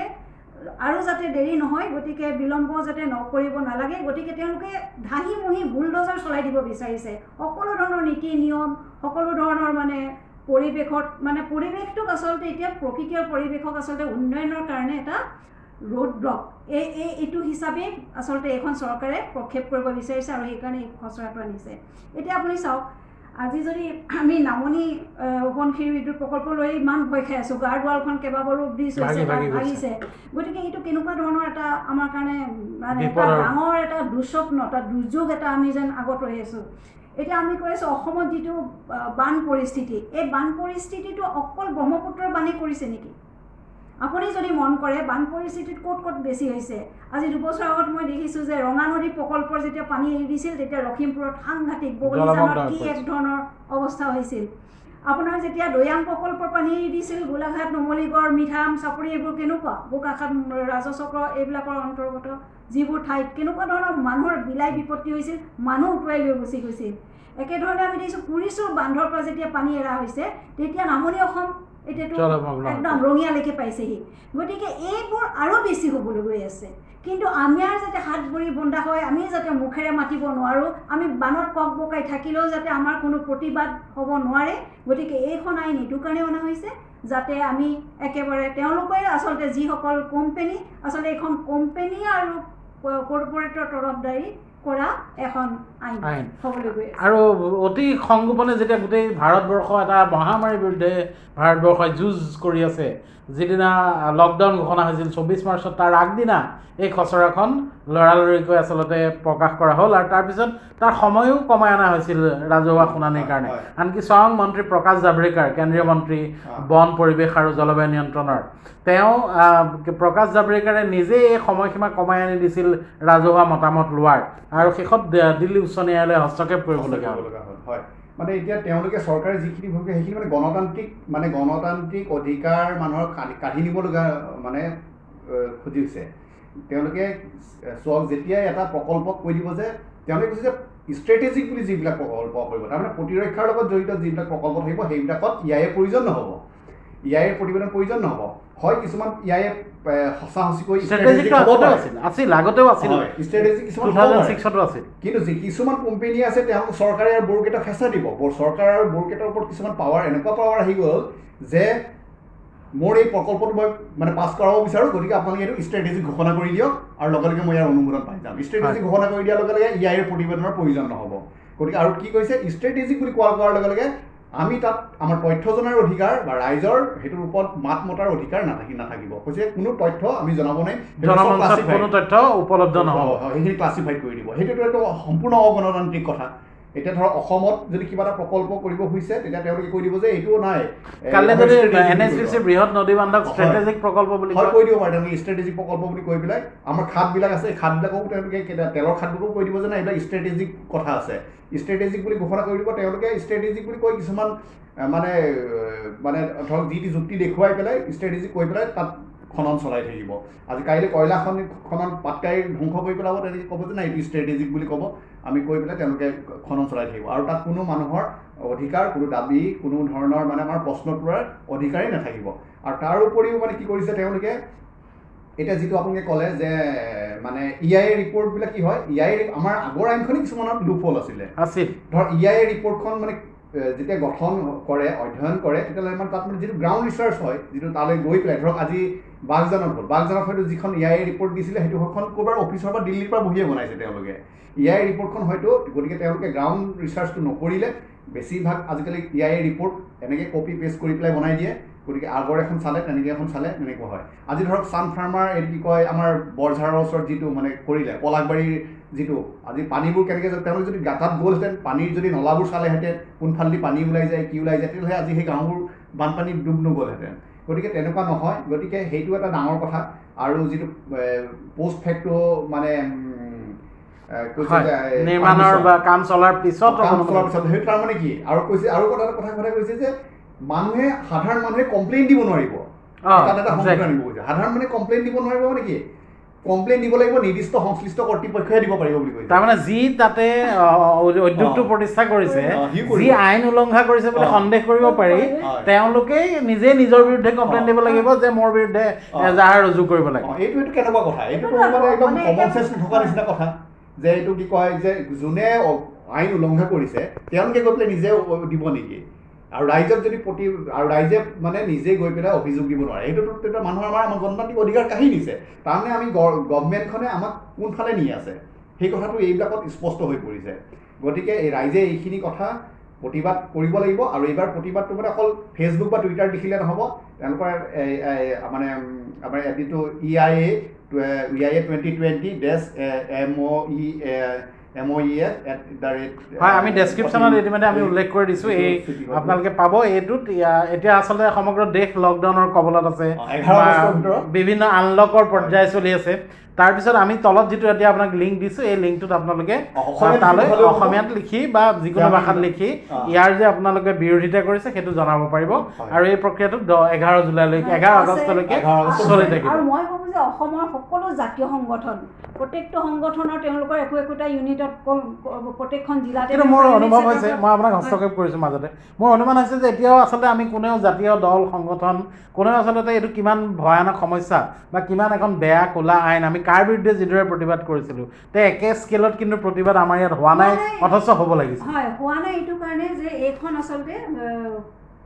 আৰু যাতে দেৰি নহয়, গতিকে বিলম্ব যাতে নকৰিব নালাগে। গতিকে তেওঁলোকে ধাহি মুহি বুলডজাৰ চলাই দিব বিচাৰিছে। সকলো ধৰণৰ নীতি নিয়ম, সকলো ধৰণৰ মানে পৰিৱেশটোক আচলতে এতিয়া প্ৰকৃতি আৰু পৰিৱেশক আচলতে উন্নয়নৰ কাৰণে এটা ৰোড ব্লক এইটো হিচাপে আচলতে এইখন চৰকাৰে প্ৰক্ষেপ কৰিব বিচাৰিছে আৰু সেইকাৰণে এই খচৰাটো আনিছে। এতিয়া আপুনি চাওক, আজি যদি আমি নামনি সোৱণশিৰি বিদ্যুৎ প্ৰকল্প লৈ ইমান ভয় খাই আছোঁ, গাৰ্ডৱালখন কেইবাবাৰো ব্ৰিজ হৈছে, ভাঙিছে। গতিকে এইটো কেনেকুৱা ধৰণৰ এটা আমাৰ কাৰণে মানে এটা ডাঙৰ এটা দুঃস্বপ্ন, এটা দুৰ্যোগ এটা আমি যেন আগত ৰৈ আছোঁ। এতিয়া আমি কৈ আছোঁ অসমত যিটো বান পৰিস্থিতি, এই বান পৰিস্থিতিটো অকল ব্ৰহ্মপুত্ৰৰ বানে কৰিছে নেকি? আপুনি যদি মন কৰে বান পৰিস্থিতিত ক'ত বেছি হৈছে আজি 2 বছৰ আগত মই দেখিছোঁ যে ৰঙা নদী প্ৰকল্পৰ যেতিয়া পানী এৰি দিছিল তেতিয়া লখিমপুৰত সাংঘাতিক বগলীজানত কি এক ধৰণৰ অৱস্থা হৈছিল আপোনাৰ যেতিয়া দৈয়াং প্ৰকল্পৰ পানী এৰি দিছিল গোলাঘাট নুমলীগড় মিঠাম চাপৰি এইবোৰ কেনেকুৱা বোকাখাত ৰাজচক্ৰ এইবিলাকৰ অন্তৰ্গত যিবোৰ ঠাইত কেনেকুৱা ধৰণৰ মানুহৰ বিলাই বিপত্তি হৈছিল মানুহ উটুৱাই লৈ গুচি গৈছিল একেধৰণে আমি দেখিছোঁ পুৰিচুৰ বান্ধৰ পৰা যেতিয়া পানী এৰা হৈছে তেতিয়া নামনি অসম এতিয়াতো একদম ৰঙিয়ালৈকে পাইছেহি গতিকে এইবোৰ আৰু বেছি হ'বলৈ গৈ আছে কিন্তু আমাৰ যাতে হাত ভৰি বন্ধা হয় আমি যাতে মুখেৰে মাতিব নোৱাৰোঁ আমি বানত কক বকাই থাকিলেও যাতে আমাৰ কোনো প্ৰতিবাদ হ'ব নোৱাৰে গতিকে এইখন আইন এইটো কাৰণে অনা হৈছে যাতে আমি একেবাৰে তেওঁলোকে আচলতে যিসকল কোম্পানী আচলতে এইখন কোম্পানী আৰু কৰ্পৰেটৰ তৰফদাৰী কৰা এখন আইন হ'বলৈ গৈ আছে আৰু অতি সংগোপনে যেতিয়া গোটেই ভাৰতবৰ্ষ এটা মহামাৰীৰ বিৰুদ্ধে ভাৰতবৰ্ষই যুঁজ কৰি আছে যিদিনা লকডাউন ঘোষণা হৈছিল 24 মাৰ্চত তাৰ আগদিনা এই খচৰাখন লৰালৰিকৈ আচলতে প্ৰকাশ কৰা হ'ল আৰু তাৰপিছত তাৰ সময়ো কমাই অনা হৈছিল ৰাজহুৱা শুনানিৰ কাৰণে আনকি স্বয়ং মন্ত্ৰী প্ৰকাশ জাভ্ৰেকাৰ কেন্দ্ৰীয় মন্ত্ৰী বন পৰিৱেশ আৰু জলবায়ু নিয়ন্ত্ৰণৰ তেওঁ প্ৰকাশ জাভ্ৰেকাৰে নিজেই এই সময়সীমা কমাই আনি দিছিল ৰাজহুৱা মতামত লোৱাৰ আৰু শেষত দিল্লী উচ্চ ন্যায়ালয়ে হস্তক্ষেপ কৰিবলগীয়া হ'ল হয় মানে এতিয়া তেওঁলোকে চৰকাৰে যিখিনি ভাবে সেইখিনি মানে গণতান্ত্ৰিক অধিকাৰ মানুহৰ কাঢ়ি নিবলগীয়া মানে খুজিছে তেওঁলোকে চক যেতিয়াই এটা প্ৰকল্পক কৈ দিব যে তেওঁলোকে কৈছে যে ষ্ট্ৰেটেজিক বুলি যিবিলাক প্ৰকল্প কৰিব তাৰমানে প্ৰতিৰক্ষাৰ লগত জড়িত যিবিলাক প্ৰকল্প থাকিব সেইবিলাকত ইয়াৰে প্ৰয়োজন নহ'ব ইয়াৰে প্ৰতিবেদন প্ৰয়োজন নহ'ব হয় কিছুমান ইয়াৰে সঁচা সঁচিকৈ আগতেও আছিল কিন্তু কিছুমান কোম্পানী আছে তেওঁলোক চৰকাৰে আৰু বোৰ্ডকেইটা ফেঁচা দিব চৰকাৰ আৰু বোৰ্ডকেইটাৰ ওপৰত কিছুমান পাৱাৰ এনেকুৱা পাৱাৰ আহি গ'ল যে মোৰ এই প্ৰকল্পটো মই মানে পাছ কৰাব বিচাৰোঁ গতিকে আপোনালোকে এইটো ষ্ট্ৰেটেজি ঘোষণা কৰি দিয়ক আৰু লগে লগে মই ইয়াৰ অনুমোদন পাই যাম ষ্ট্ৰেটেজি ঘোষণা কৰি দিয়াৰ লগে লগে ইয়াৰে প্ৰতিবেদনৰ প্ৰয়োজন নহ'ব গতিকে আৰু কি কৈছে ষ্ট্ৰেটেজিক বুলি কোৱাৰ লগে লগে আমি তাত আমাৰ তথ্য জনাৰ অধিকাৰ বা ৰাইজৰ সেইটোৰ ওপৰত মাত মতাৰ অধিকাৰ নাথাকিব কৈছে কোনো তথ্য আমি জনাব নাই কোনো তথ্য উপলব্ধ নহ'ব সেইখিনি ক্লাছিফাইড কৰি দিব সেইটোতো এইটো সম্পূৰ্ণ অগণতান্ত্ৰিক কথা এতিয়া ধৰক অসমত যদি কিবা এটা প্ৰকল্প কৰিব খুজিছে তেতিয়া তেওঁলোকে কৈ দিব যে এইটো নাই বৃহৎ নদী বান্ধক ষ্ট্ৰেটেজিক প্ৰকল্প বুলি কৈ দিব পাৰে তেওঁলোকে ষ্ট্ৰেটেজিক প্ৰকল্প বুলি কৈ পেলাই আমাৰ খাতবিলাক আছে খাতবিলাককো তেওঁলোকে তেলৰ খাতবোৰকো কৈ দিব যে নাই এইবিলাক ষ্ট্ৰেটেজিক কথা আছে ষ্ট্ৰেটেজিক বুলি ঘোষণা কৰি দিব তেওঁলোকে ষ্ট্ৰেটেজিক বুলি কৈ কিছুমান মানে ধৰক যি যুক্তি দেখুৱাই পেলাই ষ্ট্ৰেটেজিক কৈ পেলাই তাত খনন চলাই থাকিব আজি কাইলৈ কয়লা খনন পাটকাই ধ্বংস কৰি পেলাব তেনেকৈ ক'ব যে নাই এইটো ষ্ট্ৰেটেজিক বুলি ক'ব আমি কৈ পেলাই তেওঁলোকে খনন চলাই থাকিব আৰু তাত কোনো মানুহৰ অধিকাৰ কোনো দাবী কোনো ধৰণৰ মানে আমাৰ প্ৰশ্ন কৰাৰ অধিকাৰেই নাথাকিব আৰু তাৰ উপৰিও মানে কি কৰিছে তেওঁলোকে এতিয়া যিটো আপোনালোকে ক'লে যে মানে EIA ৰিপৰ্টবিলাক কি হয় EIA আমাৰ আগৰ আইনখনেই কিছুমানত লুপহোল আছিল ধৰ EIA ৰিপৰ্টখন মানে যেতিয়া গঠন কৰে অধ্যয়ন কৰে তেতিয়াহ'লে মানে তাত মানে যিটো গ্ৰাউণ্ড ৰিচাৰ্চ হয় যিটো তালৈ গৈ পেলাই ধৰক আজি বাগজানত হয়তো যিখন EIA ৰিপৰ্ট দিছিলে সেইটোখন ক'ৰবাৰ অফিচৰ পৰা দিল্লীৰ পৰা বহিয়ে বনাইছে তেওঁলোকে EIA ৰিপৰ্টখন হয়তো গতিকে তেওঁলোকে গ্ৰাউণ্ড ৰিচাৰ্চটো নকৰিলে বেছিভাগ আজিকালি EIA ৰিপৰ্ট এনেকৈ কপি পেষ্ট কৰি পেলাই বনাই দিয়ে গতিকে আগৰ এখন চালে তেনেকৈ এখন চালে তেনেকুৱা হয় আজি ধৰক ছান ফাৰ্মাৰ এইটো কি কয় আমাৰ বৰঝাৰৰ ওচৰত যিটো মানে কৰিলে পলাশবাৰীৰ যিটো আজি পানীবোৰ কেনেকৈ তেওঁলোকে যদি গাঁতাত গ'লহেঁতেন পানীৰ যদি নলাবোৰ চালেহেঁতেন কোনফালেদি পানী ওলাই যায় কি ওলাই যায় তেতিয়াহ'লে আজি সেই গাঁওবোৰ বানপানীত ডুব নগ'লহেঁতেন গতিকে তেনেকুৱা নহয় গতিকে সেইটো এটা ডাঙৰ কথা আৰু যিটো পষ্ট ফেক্টো মানে নিৰ্মাণৰ বা কাম চলাৰ পিছত সেইটো তাৰমানে কি আৰু কৈছে আৰু কথা কৈছে যে সাধাৰণ মানুহে কমপ্লেইন দিব নোৱাৰিব সাধাৰণ মানুহে কমপ্লেইন দিব নোৱাৰিব মানে কি কমপ্লেইন দিব লাগিব নিৰ্দিষ্ট সংশ্লিষ্ট কৰ্তৃপক্ষই দিব পাৰিব বুলি কৈছে তাৰমানে যি তাতে উদ্যোগটো প্ৰতিষ্ঠা কৰিছে যি আইন উলংঘা কৰিছে বুলি সন্দেহ কৰিব পাৰি তেওঁলোকেই নিজে নিজৰ বিৰুদ্ধে কমপ্লেইন দিব লাগিব যে মোৰ বিৰুদ্ধে এজাহাৰ ৰুজু কৰিব লাগে এইটো কেনেকুৱা কথা এইটোতো মানে একদম কমন চেন্স থকা নিচিনা কথা যে এইটো কি কয় যে যোনে আইন উলংঘা কৰিছে তেওঁলোকে গৈ পেলাই নিজে দিব নেকি আৰু ৰাইজক যদি ৰাইজে মানে নিজে গৈ পেলাই অভিযোগ দিব নোৱাৰে এইটোতো তেতিয়া মানুহৰ আমাৰ গণতান্ত্ৰিক অধিকাৰ কাঢ়ি নিছে তাৰমানে আমি গভৰ্ণমেণ্টখনে আমাক কোনফালে নি আছে সেই কথাটো এইবিলাকত স্পষ্ট হৈ পৰিছে গতিকে এই ৰাইজে এইখিনি কথা প্ৰতিবাদ কৰিব লাগিব আৰু এইবাৰ প্ৰতিবাদটো মানে অকল ফেচবুক বা টুইটাৰ দেখিলে নহ'ব তেওঁলোকৰ মানে আমাৰ যিটো EIA 2020-MOE MOES@. হয়, আমি ডেছক্ৰিপশ্যনত ইতিমধ্যে আমি উল্লেখ কৰি দিছোঁ, এই আপোনালোকে পাব এইটোত। এতিয়া আচলতে সমগ্ৰ দেশ লকডাউনৰ কবলত আছে, 11 আগষ্টৰ ভিতৰত বিভিন্ন আনলকৰ পৰ্যায় চলি আছে। তাৰপিছত আমি তলত যিটো এতিয়া আপোনাক লিংক দিছোঁ, এই লিংকটোত আপোনালোকে তালৈ অসমীয়াত লিখি বা যিকোনো ভাষাত লিখি ইয়াৰ যে আপোনালোকে বিৰোধিতা কৰিছে সেইটো জনাব পাৰিব। আৰু এই প্ৰক্ৰিয়াটো 11 জুলাইলৈকে 11 আগষ্টলৈকে চলি থাকিব। আৰু মই ভাবোঁ যে অসমৰ সকলো জাতীয় সংগঠন, প্ৰত্যেকটো সংগঠনৰ তেওঁলোকৰ একোটা ইউনিটত প্ৰত্যেকখন জিলাতে। কিন্তু মোৰ অনুভৱ হৈছে, মই আপোনাক হস্তক্ষেপ কৰিছোঁ মাজতে, মোৰ অনুমান হৈছে যে এতিয়াও আচলতে আমি কোনেও জাতীয় দল সংগঠন কোনেও আচলতে এইটো কিমান ভয়ানক সমস্যা বা কিমান এখন বেয়া ক'লা আইন, আমি কাৰ বিৰুদ্ধে যিদৰে প্ৰতিবাদ কৰিছিলোঁ তে একে স্কেলত কিন্তু প্ৰতিবাদ আমাৰ ইয়াত হোৱা নাই, অথচ হ'ব লাগিছে। হয়, হোৱা নাই এইটো কাৰণে যে এইখন আচলতে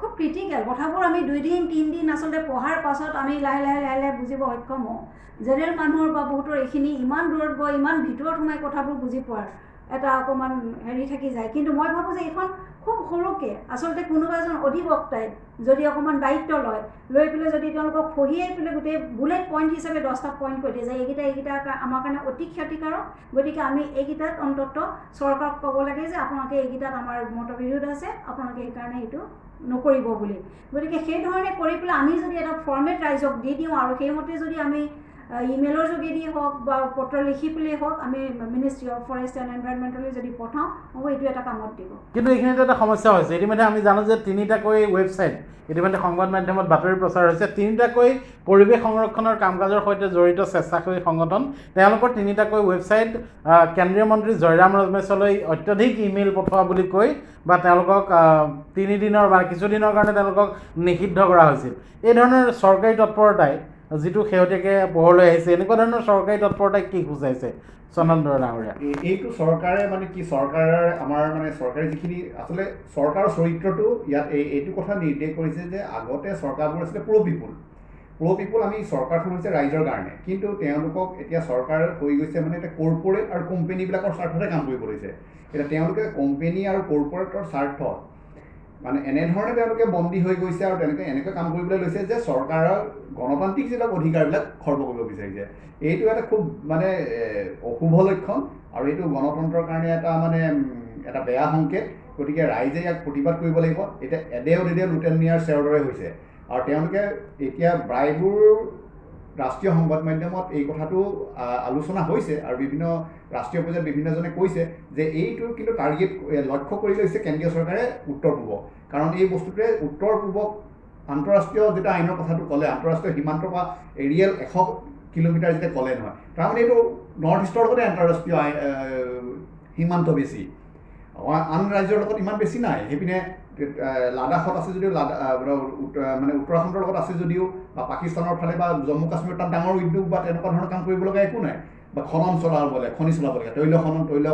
খুব ক্ৰিটিকেল কথাবোৰ আমি 2 দিন 3 দিন আচলতে পঢ়াৰ পাছত আমি লাহে লাহে বুজিব সক্ষম হওঁ। জেনেৰেল মানুহৰ বা বহুতৰ এইখিনি ইমান দূৰত গৈ ইমান ভিতৰত সোমাই কথাবোৰ বুজি পোৱাৰ এটা অকণমান হেৰি থাকি যায়। কিন্তু মই ভাবোঁ যে এইখন খুব সৰুকৈ আচলতে কোনোবা এজন অধিবক্তাই যদি অকণমান দায়িত্ব লৈ পেলাই যদি তেওঁলোকক পঢ়িয়াই পেলাই গোটেই বুলেট পইণ্ট হিচাপে 10টা পইণ্ট কৰি দিয়ে যে এইকেইটা আমাৰ কাৰণে অতি ক্ষতিকাৰক, গতিকে আমি এইকেইটাত অন্ততঃ চৰকাৰক ক'ব লাগে যে আপোনালোকে এইকেইটাত আমাৰ মতবিৰোধ আছে, আপোনালোকে সেইকাৰণে এইটো নকৰিব বুলি। গতিকে সেইধৰণে কৰি পেলাই আমি যদি এটা ফৰ্মেট ৰাইজক দি দিওঁ আৰু সেইমতে যদি আমি ইমেইলৰ যোগেদি হওক বা পত্ৰ লিখি পেলাই হওক আমি মিনিষ্ট্ৰি অফ ফৰেষ্ট এণ্ড এনভাইৰনমেণ্টলৈ যদি পঠাওঁ হ'ব এইটো এটা কামত দিব। কিন্তু এইখিনিতে এটা সমস্যা হৈছে, ইতিমধ্যে আমি জানো যে 3টাকৈ ৱেবছাইট ইতিমধ্যে সংবাদ মাধ্যমত বাতৰি প্ৰচাৰ হৈছে, 3টাকৈ পৰিৱেশ সংৰক্ষণৰ কাম কাজৰ সৈতে জড়িত স্বেচ্ছাসেৱী সংগঠন, তেওঁলোকৰ 3টাকৈ ৱেবছাইট কেন্দ্ৰীয় মন্ত্ৰী জয়ৰাম ৰমেশলৈ অত্যাধিক ইমেইল পঠোৱা বুলি কৈ বা তেওঁলোকক 3 দিনৰ বা কিছুদিনৰ কাৰণে তেওঁলোকক নিষিদ্ধ কৰা হৈছিল। এই ধৰণৰ চৰকাৰী তৎপৰতাই যিটো শেহতীয়াকৈ পোহৰলৈ আহিছে, এনেকুৱা ধৰণৰ চৰকাৰী তৎপৰতাই কি সূচাইছে চন্দন ডাঙৰীয়া? এইটো চৰকাৰে মানে কি, চৰকাৰৰ আমাৰ মানে চৰকাৰে যিখিনি আচলতে চৰকাৰৰ চৰিত্ৰটো ইয়াত এইটো কথা নিৰ্দেশ কৰিছে যে আগতে চৰকাৰবোৰ আছিলে প্ৰ' পিপুল, আমি চৰকাৰখন হৈছে ৰাইজৰ কাৰণে, কিন্তু তেওঁলোকক এতিয়া চৰকাৰ হৈ গৈছে মানে এতিয়া কৰ্পৰেট আৰু কোম্পেনীবিলাকৰ স্বাৰ্থতে কাম কৰিব লৈছে। এতিয়া তেওঁলোকে কোম্পেনী আৰু কৰ্পৰেটৰ স্বাৰ্থ মানে এনেধৰণে তেওঁলোকে বন্দী হৈ গৈছে আৰু তেওঁলোকে এনেকৈ কাম কৰিবলৈ লৈছে যে চৰকাৰৰ গণতান্ত্ৰিক যিবিলাক অধিকাৰবিলাক খৰ্ব কৰিব বিচাৰিছে। এইটো এটা খুব মানে অশুভ লক্ষণ আৰু এইটো গণতন্ত্ৰৰ কাৰণে এটা বেয়া সংকেত। গতিকে ৰাইজে ইয়াক প্ৰতিবাদ কৰিব লাগিব। এতিয়া এদেও লুটেন নিয়াৰ চেওৰ দৰে হৈছে আৰু তেওঁলোকে এতিয়া প্ৰায়বোৰ ৰাষ্ট্ৰীয় সংবাদ মাধ্যমত এই কথাটো আলোচনা হৈছে আৰু বিভিন্ন ৰাষ্ট্ৰীয় পৰ্যায়ত বিভিন্নজনে কৈছে যে এইটো কিন্তু টাৰ্গেট লক্ষ্য কৰি লৈছে কেন্দ্ৰীয় চৰকাৰে উত্তৰ পূবক, কাৰণ এই বস্তুটোৱে উত্তৰ পূবক আন্তঃৰাষ্ট্ৰীয় যেতিয়া আইনৰ কথাটো ক'লে, আন্তঃৰাষ্ট্ৰীয় সীমান্ত বা এৰিয়েল 100 কিলোমিটাৰ যেতিয়া ক'লে নহয়, তাৰমানে এইটো নৰ্থ ইষ্টৰ লগতে আন্তঃৰাষ্ট্ৰীয় সীমান্ত বেছি, আন ৰাজ্যৰ লগত ইমান বেছি নাই। সেইপিনে লাডাখত আছে যদিও মানে উত্তৰাখণ্ডৰ লগত আছে যদিও বা পাকিস্তানৰ ফালে বা জম্মু কাশ্মীৰ তাত ডাঙৰ উদ্যোগ বা তেনেকুৱা ধৰণৰ কাম কৰিব লগা একো নাই, বা খনন খনি চলাব লাগে, তৈল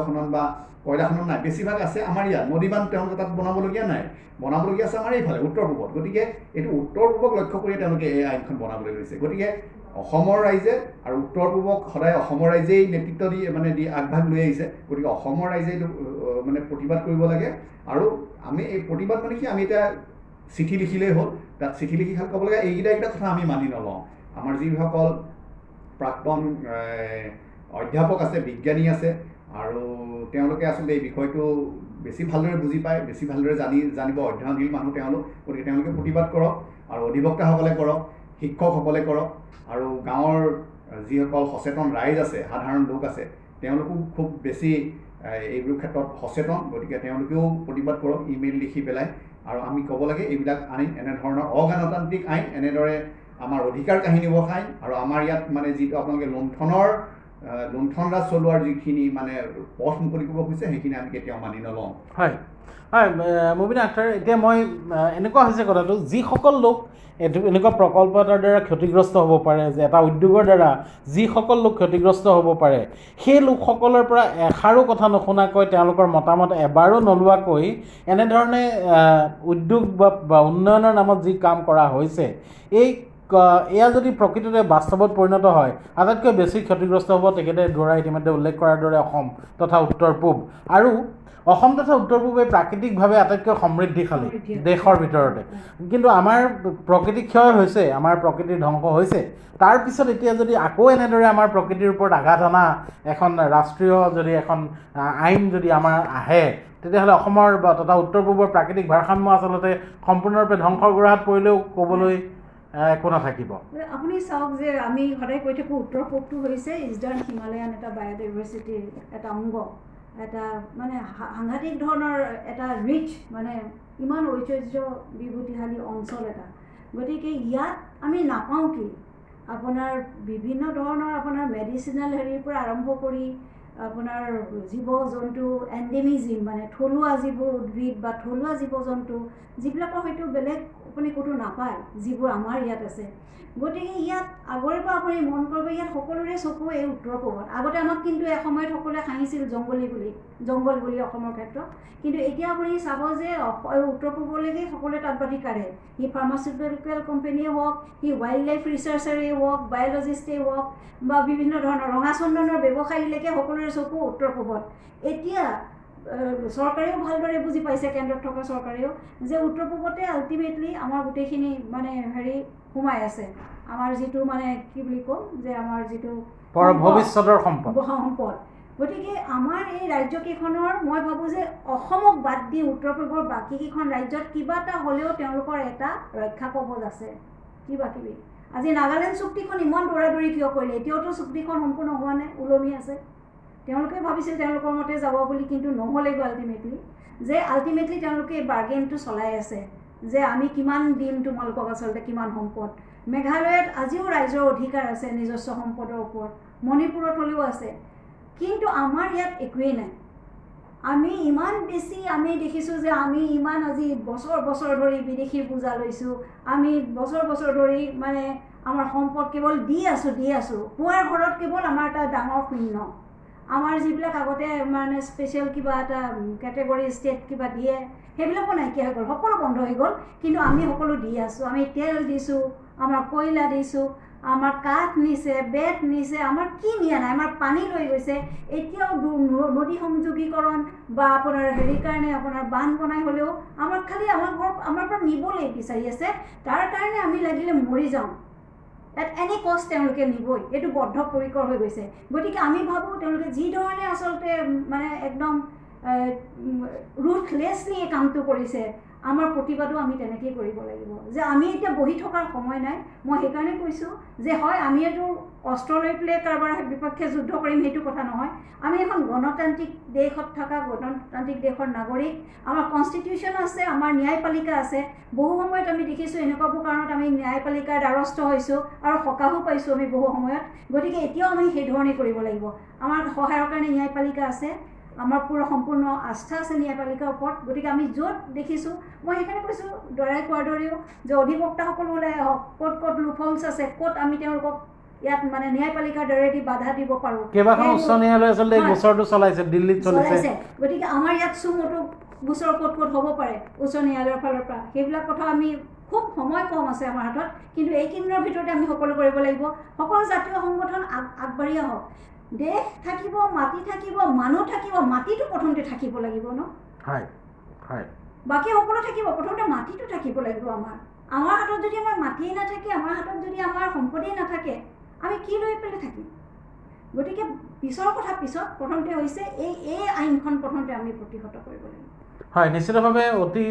খনন বা কয়লা খনন নাই, বেছিভাগ আছে আমাৰ ইয়াত। নদীবান্ধ তেওঁলোকে তাত বনাবলগীয়া নাই, বনাবলগীয়া আছে আমাৰ এইফালে উত্তৰ পূবত। গতিকে এইটো উত্তৰ পূবক লক্ষ্য কৰি তেওঁলোকে এই আইনখন বনাবলৈ লৈছে। গতিকে অসমৰ ৰাইজে আৰু উত্তৰ পূবক সদায় অসমৰ ৰাইজেই নেতৃত্ব দি আগভাগ লৈ আহিছে। গতিকে অসমৰ ৰাইজে এইটো মানে প্ৰতিবাদ কৰিব লাগে। আৰু আমি এই প্ৰতিবাদ মানে কি, আমি এতিয়া চিঠি লিখিলেই হ'ল, তাত চিঠি লিখি খালি ক'ব লাগে এইকেইটা কথা আমি মানি নলওঁ। আমাৰ যিসকল প্ৰাক্তন অধ্যাপক আছে, বিজ্ঞানী আছে আৰু তেওঁলোকে আচলতে এই বিষয়টো বেছি ভালদৰে বুজি পায়, বেছি ভালদৰে জানিব, অধ্যয়নশীল মানুহ তেওঁলোক। গতিকে তেওঁলোকে প্ৰতিবাদ কৰক আৰু অধিবক্তাসকলে কৰক, শিক্ষকসকলে কৰক আৰু গাঁৱৰ যিসকল সচেতন ৰাইজ আছে, সাধাৰণ লোক আছে, তেওঁলোকো খুব বেছি এইবোৰ ক্ষেত্ৰত সচেতন। গতিকে তেওঁলোকেও প্ৰতিবাদ কৰক ইমেইল লিখি পেলাই। আৰু আমি ক'ব লাগে এইবিলাক আইন, এনেধৰণৰ অগণতান্ত্ৰিক আইন, এনেদৰে আমাৰ অধিকাৰ কাহিনীবোৰ আইন আৰু আমাৰ ইয়াত মানে যিটো আপোনালোকে লুণ্ঠনৰাজ চলোৱাৰ যিখিনি মানে পথ মুকলি কৰিব খুজিছে সেইখিনি আমি কেতিয়াও মানি নলওঁ। হয় হয়, মুবিনা আখতাৰ, এতিয়া মই এনেকুৱা হৈছে কথাটো, যিসকল লোক এনেকুৱা প্ৰকল্প এটাৰ দ্বাৰা ক্ষতিগ্ৰস্ত হ'ব পাৰে, যে এটা উদ্যোগৰ দ্বাৰা যিসকল লোক ক্ষতিগ্ৰস্ত হ'ব পাৰে, সেই লোকসকলৰ পৰা এষাৰো কথা নুশুনাকৈ, তেওঁলোকৰ মতামত এবাৰো নোলোৱাকৈ এনেধৰণে উদ্যোগ বা উন্নয়নৰ নামত যি কাম কৰা হৈছে, এয়া যদি প্ৰকৃততে বাস্তৱত পৰিণত হয়, আটাইতকৈ বেছি ক্ষতিগ্ৰস্ত হ'ব তেখেতে ইতিমধ্যে উল্লেখ কৰাৰ দৰে অসম তথা উত্তৰ পূব। আৰু অসম তথা উত্তৰ পূবে প্ৰাকৃতিকভাৱে আটাইতকৈ সমৃদ্ধিশালী দেশৰ ভিতৰতে, কিন্তু আমাৰ প্ৰকৃতি ক্ষয় হৈছে, আমাৰ প্ৰকৃতিৰ ধ্বংস হৈছে। তাৰপিছত এতিয়া যদি আকৌ এনেদৰে আমাৰ প্ৰকৃতিৰ ওপৰত আঘাত অনা এখন ৰাষ্ট্ৰীয় যদি এখন আইন যদি আমাৰ আহে, তেতিয়াহ'লে অসমৰ তথা উত্তৰ পূবৰ প্ৰাকৃতিক ভাৰসাম্য আচলতে সম্পূৰ্ণৰূপে ধ্বংসৰ গৰাহত পৰিলেও ক'বলৈ একো নাথাকিব। আপুনি চাওক যে আমি সদায় কৈ থাকোঁ উত্তৰ পূবটো হৈছে ইষ্টাৰ্ণ হিমালয়ান এটা বায়'ডাইভাৰ্চিটিৰ এটা অংগ, এটা মানে সাংঘাতিক ধৰণৰ এটা ৰিচ, মানে ইমান ঐশ্বৰ্য বিভূতিশালী অঞ্চল এটা। গতিকে ইয়াত আমি নাপাওঁ কি আপোনাৰ বিভিন্ন ধৰণৰ আপোনাৰ মেডিচিনেল হেৰিৰ পৰা আৰম্ভ কৰি আপোনাৰ জীৱ জন্তু এণ্ডেমিজিম, মানে থলুৱা যিবোৰ উদ্ভিদ বা থলুৱা জীৱ জন্তু যিবিলাকৰ হয়তো বেলেগ আপুনি ক'তো নাপায়, যিবোৰ আমাৰ ইয়াত আছে। গতিকে ইয়াত আগৰে পৰা আপুনি মন কৰিব, ইয়াত সকলোৰে চকু এই উত্তৰ পূবত। আগতে আমাক কিন্তু এসময়ত সকলোৱে হাঁহিছিল জংগল বুলি অসমৰ ক্ষেত্ৰত, কিন্তু এতিয়া আপুনি চাব যে উত্তৰ পূবলৈকে সকলোৱে তাঁতবাতি কাঢ়ে। সি ফাৰ্মাচিউটিকেল কোম্পানীয়ে হওক, সি ৱাইল্ড লাইফ ৰিচাৰ্চাৰেই হওক, বায়'লজিষ্টেই হওক, বা বিভিন্ন ধৰণৰ ৰঙা চন্দনৰ ব্যৱসায়ীলৈকে সকলোৰে চকু উত্তৰ পূবত। এতিয়া চৰকাৰেও ভালদৰে বুজি পাইছে, কেন্দ্ৰত থকা চৰকাৰেও, যে উত্তৰ পূবতে আল্টিমেটলি আমাৰ গোটেইখিনি মানে হেৰি সোমাই আছে, আমাৰ যিটো মানে কি বুলি ক'ম যে আমাৰ যিটো ভৱিষ্যতৰ সম্পদ। গতিকে আমাৰ এই ৰাজ্যকেইখনৰ মই ভাবোঁ যে অসমক বাদ দি উত্তৰ পূবৰ বাকীকেইখন ৰাজ্যত কিবা এটা হ'লেও তেওঁলোকৰ এটা ৰক্ষা কৱচ আছে, কিবা কিবি। আজি নাগালেণ্ড চুক্তিখন ইমান দৌৰাদৌৰি কিয় কৰিলে? এতিয়াওতো চুক্তিখন সম্পূৰ্ণ হোৱা নাই, ওলমি আছে। তেওঁলোকে ভাবিছিল তেওঁলোকৰ মতে যাব বুলি, কিন্তু নহ'লেগৈ আল্টিমেটলি তেওঁলোকে এই বাৰ্গেইনটো চলাই আছে যে আমি কিমান দিম তোমালোকক, আচলতে কিমান সম্পদ। মেঘালয়ত আজিও ৰাইজৰ অধিকাৰ আছে নিজস্ব সম্পদৰ ওপৰত, মণিপুৰত হ'লেও আছে, কিন্তু আমাৰ ইয়াত একোৱেই নাই। আমি ইমান বেছি আমি দেখিছোঁ যে আমি ইমান আজি বছৰ ধৰি বিদেশীৰ পূজা লৈছোঁ, আমি বছৰ ধৰি মানে আমাৰ সম্পদ কেৱল দি আছোঁ। পুৱাৰ ঘৰত কেৱল আমাৰ এটা ডাঙৰ শূন্য। আমাৰ যিবিলাক আগতে মানে স্পেচিয়েল কিবা এটা কেটেগৰী ষ্টেট কিবা দিয়ে, সেইবিলাকো নাইকিয়া হৈ গ'ল, সকলো বন্ধ হৈ গ'ল। কিন্তু আমি সকলো দি আছোঁ, আমি তেল দিছোঁ, আমাৰ কয়লা দিছোঁ, আমাৰ কাঠ নিছে, বেত নিছে, আমাৰ কি নিয়া নাই, আমাৰ পানী লৈ গৈছে। এতিয়াও নদী সংযোগীকৰণ বা আপোনাৰ হেৰিৰ কাৰণে আপোনাৰ বান্ধ বনাই হ'লেও আমাক খালি আমাৰ পৰা নিবলৈ বিচাৰি আছে। তাৰ কাৰণে আমি লাগিলে মৰি যাওঁ, এট এনি কষ্ট তেওঁলোকে নিবই, এইটো বদ্ধপৰিকৰ হৈ গৈছে। গতিকে আমি ভাবোঁ তেওঁলোকে যি ধৰণে আচলতে মানে একদম ৰুথলেছলি এই কামটো কৰিছে, আমাৰ প্ৰতিবাদো আমি তেনেকেই কৰিব লাগিব, যে আমি এতিয়া বহি থকাৰ সময় নাই। মই সেইকাৰণে কৈছোঁ যে হয় আমি এইটো অস্ত্ৰ লৈ পেলাই কাৰোবাৰ বিপক্ষে যুদ্ধ কৰিম, সেইটো কথা নহয়। আমি এখন গণতান্ত্ৰিক দেশত থকা গণতান্ত্ৰিক দেশৰ নাগৰিক, আমাৰ কনষ্টিটিউশ্যন আছে, আমাৰ ন্যায়পালিকা আছে। বহু সময়ত আমি দেখিছোঁ এনেকুৱাবোৰ কাৰণত আমি ন্যায়পালিকাৰ দ্বাৰস্থ হৈছোঁ আৰু সকাহো পাইছোঁ আমি বহু সময়ত। গতিকে এতিয়াও আমি সেই ধৰণেই কৰিব লাগিব। আমাৰ সহায়ৰ কাৰণে ন্যায়পালিকা আছে, আমাৰ পুৰা সম্পূৰ্ণ আস্থা আছে ন্যায়পালিকাৰ ওপৰত। গতিকে আমি য'ত দেখিছোঁ, মই সেইকাৰণে কৈছোঁ দৰাই কোৱাৰ দৰেও যে অধিবক্তাসকলো ওলাই আহক, ক'ত লুফলছ আছে, ক'ত আমি তেওঁলোকক ইয়াত মানে ন্যায়পালিকাৰ দৰেদি বাধা দিব পাৰোঁ। কেইবাখন উচ্চ ন্যায়ালয়ে আচলতে এই গোচৰটো চলাইছে, দিল্লীত চলাইছে। গতিকে আমাৰ ইয়াত চুমতো গোচৰ ক'ত হ'ব পাৰে উচ্চ ন্যায়ালয়ৰ ফালৰ পৰা, সেইবিলাক কথা আমি খুব সময় কম আছে আমাৰ হাতত, কিন্তু এইকেইদিনৰ ভিতৰতে আমি সকলো কৰিব লাগিব। সকলো জাতীয় সংগঠন আগবাঢ়ি আহক। দেশ থাকিব, মাটি থাকিব, মানুহ থাকিব, মাটিটো প্ৰথমতে থাকিব লাগিব ন। বাকী সকলো থাকিব, প্ৰথমতে মাটিটো থাকিব লাগিব। আমাৰ হাতত যদি আমাৰ মাটিয়েই নাথাকে, আমাৰ হাতত যদি আমাৰ সম্পদেই নাথাকে, আমি কি লৈ পেলাই থাকিম? গতিকে পিছৰ কথা পিছত, প্ৰথমতে হৈছে এই আইনখন প্ৰথমতে আমি প্ৰতিহত কৰিব লাগিব। হয়, নিশ্চিতভাৱে অতি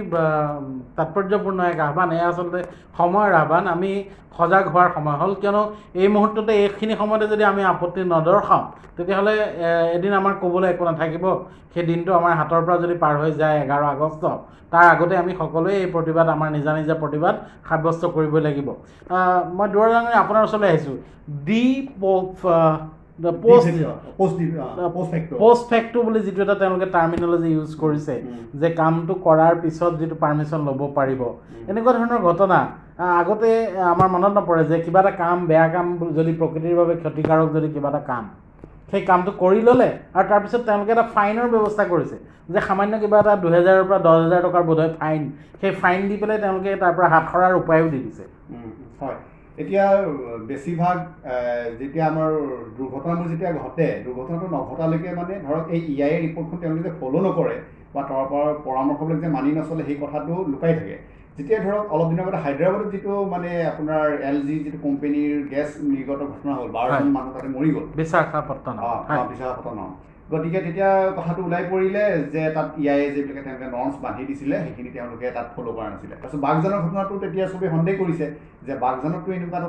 তাৎপৰ্যপূৰ্ণ এক আহ্বান। এয়া আচলতে সময়ৰ আহ্বান, আমি সজাগ হোৱাৰ সময় হ'ল। কিয়নো এই মুহূৰ্ততে এইখিনি সময়তে যদি আমি আপত্তি নদৰ্শাওঁ, তেতিয়াহ'লে এদিন আমাৰ ক'বলৈ একো নাথাকিব। সেই দিনটো আমাৰ হাতৰ পৰা যদি পাৰ হৈ যায় 11 আগষ্ট, তাৰ আগতে আমি সকলোৱে এই প্ৰতিবাদ, আমাৰ নিজা প্ৰতিবাদ সাব্যস্ত কৰিবই লাগিব। মই দুৱাৰ ডাঙৰীয়া আপোনাৰ ওচৰলৈ আহিছোঁ। পোষ্ট ফেক্টো বুলি যিটো এটা তেওঁলোকে টাৰ্মিনলজি ইউজ কৰিছে, যে কামটো কৰাৰ পিছত যিটো পাৰ্মিশ্যন ল'ব পাৰিব, এনেকুৱা ধৰণৰ ঘটনা আগতে আমাৰ মনত নপৰে যে কিবা এটা কাম, বেয়া কাম যদি প্ৰকৃতিৰ বাবে ক্ষতিকাৰক যদি কিবা এটা কাম, সেই কামটো কৰি ল'লে আৰু তাৰপিছত তেওঁলোকে এটা ফাইনৰ ব্যৱস্থা কৰিছে, যে সামান্য কিবা এটা 2000-ৰ পৰা 10,000 টকাৰ বোধহয় ফাইন, সেই ফাইন দি পেলাই তেওঁলোকে তাৰ পৰা হাত সৰাৰ উপায়ো দি দিছে। হয়, এতিয়া বেছিভাগ যেতিয়া আমাৰ দুৰ্ঘটনাবোৰ যেতিয়া ঘটে, দুৰ্ঘটনাটো নঘটালৈকে মানে ধৰক এই EIA ৰিপৰ্টখন তেওঁলোকে ফ'ল' নকৰে, বা তাৰ পৰামৰ্শবিলাক যে মানি নচলে সেই কথাটো লুকাই থাকে। যেতিয়া ধৰক অলপ দিনৰ আগতে হায়দৰাবাদত যিটো মানে আপোনাৰ LG যিটো কোম্পানীৰ গেছ নিৰ্গত ঘটনা হ'ল, 12জন মানুহ তাতে মৰি গ'ল বিশাখাপট্টনম। গতিকে তেতিয়া কথাটো ওলাই পৰিলে যে তাত EIA যিবিলাকে তেওঁলোকে নৰ্মছ বান্ধি দিছিলে সেইখিনি তেওঁলোকে তাত ফ'ল' কৰা নাছিলে। তাৰপিছত বাঘজানৰ ঘটনাটো তেতিয়া চবেই সন্দেহ কৰিছে যে বাঘজানততো এনেকুৱা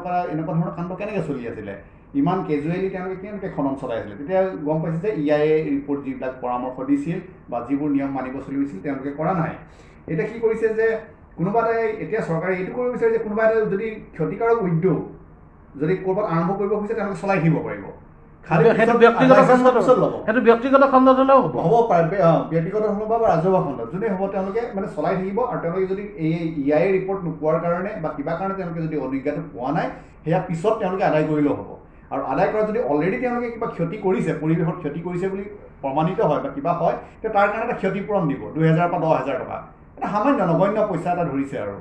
ধৰণৰ কাণ্ড কেনেকৈ চলি আছিলে, ইমান কেজুৱেলি তেওঁলোকে কেনেকৈ খনন চলাই আছিলে। তেতিয়া গম পাইছে যে EIA ৰিপৰ্ট যিবিলাক পৰামৰ্শ দিছিল বা যিবোৰ নিয়ম মানিব চলিছিল তেওঁলোকে কৰা নাই। এতিয়া কি কৰিছে যে কোনোবা এটাই এতিয়া চৰকাৰে এইটো কৰিব বিচাৰে যে কোনোবা এটা যদি ক্ষতিকাৰক উদ্যোগ যদি ক'ৰবাত আৰম্ভ কৰিব খুজিছে তেওঁলোকে চলাই থাকিব পাৰিব। ব্যক্তিগত খণ্ডত হ'লেও হ'ব পাৰে, ব্যক্তিগত খণ্ড বা ৰাজহুৱা খণ্ডত যোনে হ'ব তেওঁলোকে মানে চলাই থাকিব। আৰু তেওঁলোকে যদি এই EIA ৰিপৰ্ট নোপোৱাৰ কাৰণে বা কিবা কাৰণে তেওঁলোকে যদি অনুজ্ঞাটো পোৱা নাই সেয়া পিছত তেওঁলোকে আদায় কৰিলেও হ'ব। আৰু আদায় কৰা যদি অলৰেডি তেওঁলোকে কিবা ক্ষতি কৰিছে, পৰিৱেশত ক্ষতি কৰিছে বুলি প্ৰমাণিত হয় বা কিবা হয়, তেতিয়া তাৰ কাৰণে এটা ক্ষতিপূৰণ দিব 2000 বা 10,000 টকা। এটা সামান্য নগণ্য পইচা এটা ধৰিছে আৰু।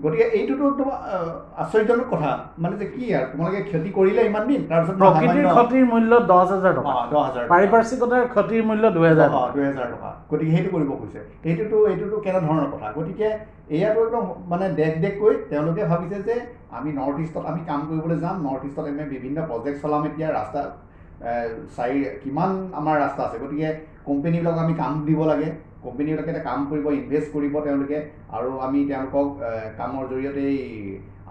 গতিকে এইটোতো তোমাৰ আশ্চৰ্যজনক কথা, মানে যে কি আৰু তোমালোকে ক্ষতি কৰিলে ইমান দিন, তাৰপিছত প্ৰকৃতিৰ ক্ষতিৰ মূল্য 10,000 টকা, পাৰিপাৰ্শ্বিকতাৰ ক্ষতিৰ মূল্য 2,000 টকা। গতিকে সেইটো কৰিব খুজিছে। এইটোতো কেনেধৰণৰ কথা। গতিকে এয়াতো একদম মানে দেশ তেওঁলোকে ভাবিছে যে আমি নৰ্থ ইষ্টত আমি কাম কৰিবলৈ যাম, নৰ্থ ইষ্টত আমি বিভিন্ন প্ৰজেক্ট চলাম। এতিয়া ৰাস্তা কিমান আমাৰ ৰাস্তা আছে, গতিকে কোম্পানীবিলাকক আমি কাম দিব লাগে, কোম্পানীবিলাকে এটা কাম কৰিব, ইনভেষ্ট কৰিব তেওঁলোকে, আৰু আমি তেওঁলোকক কামৰ জৰিয়তে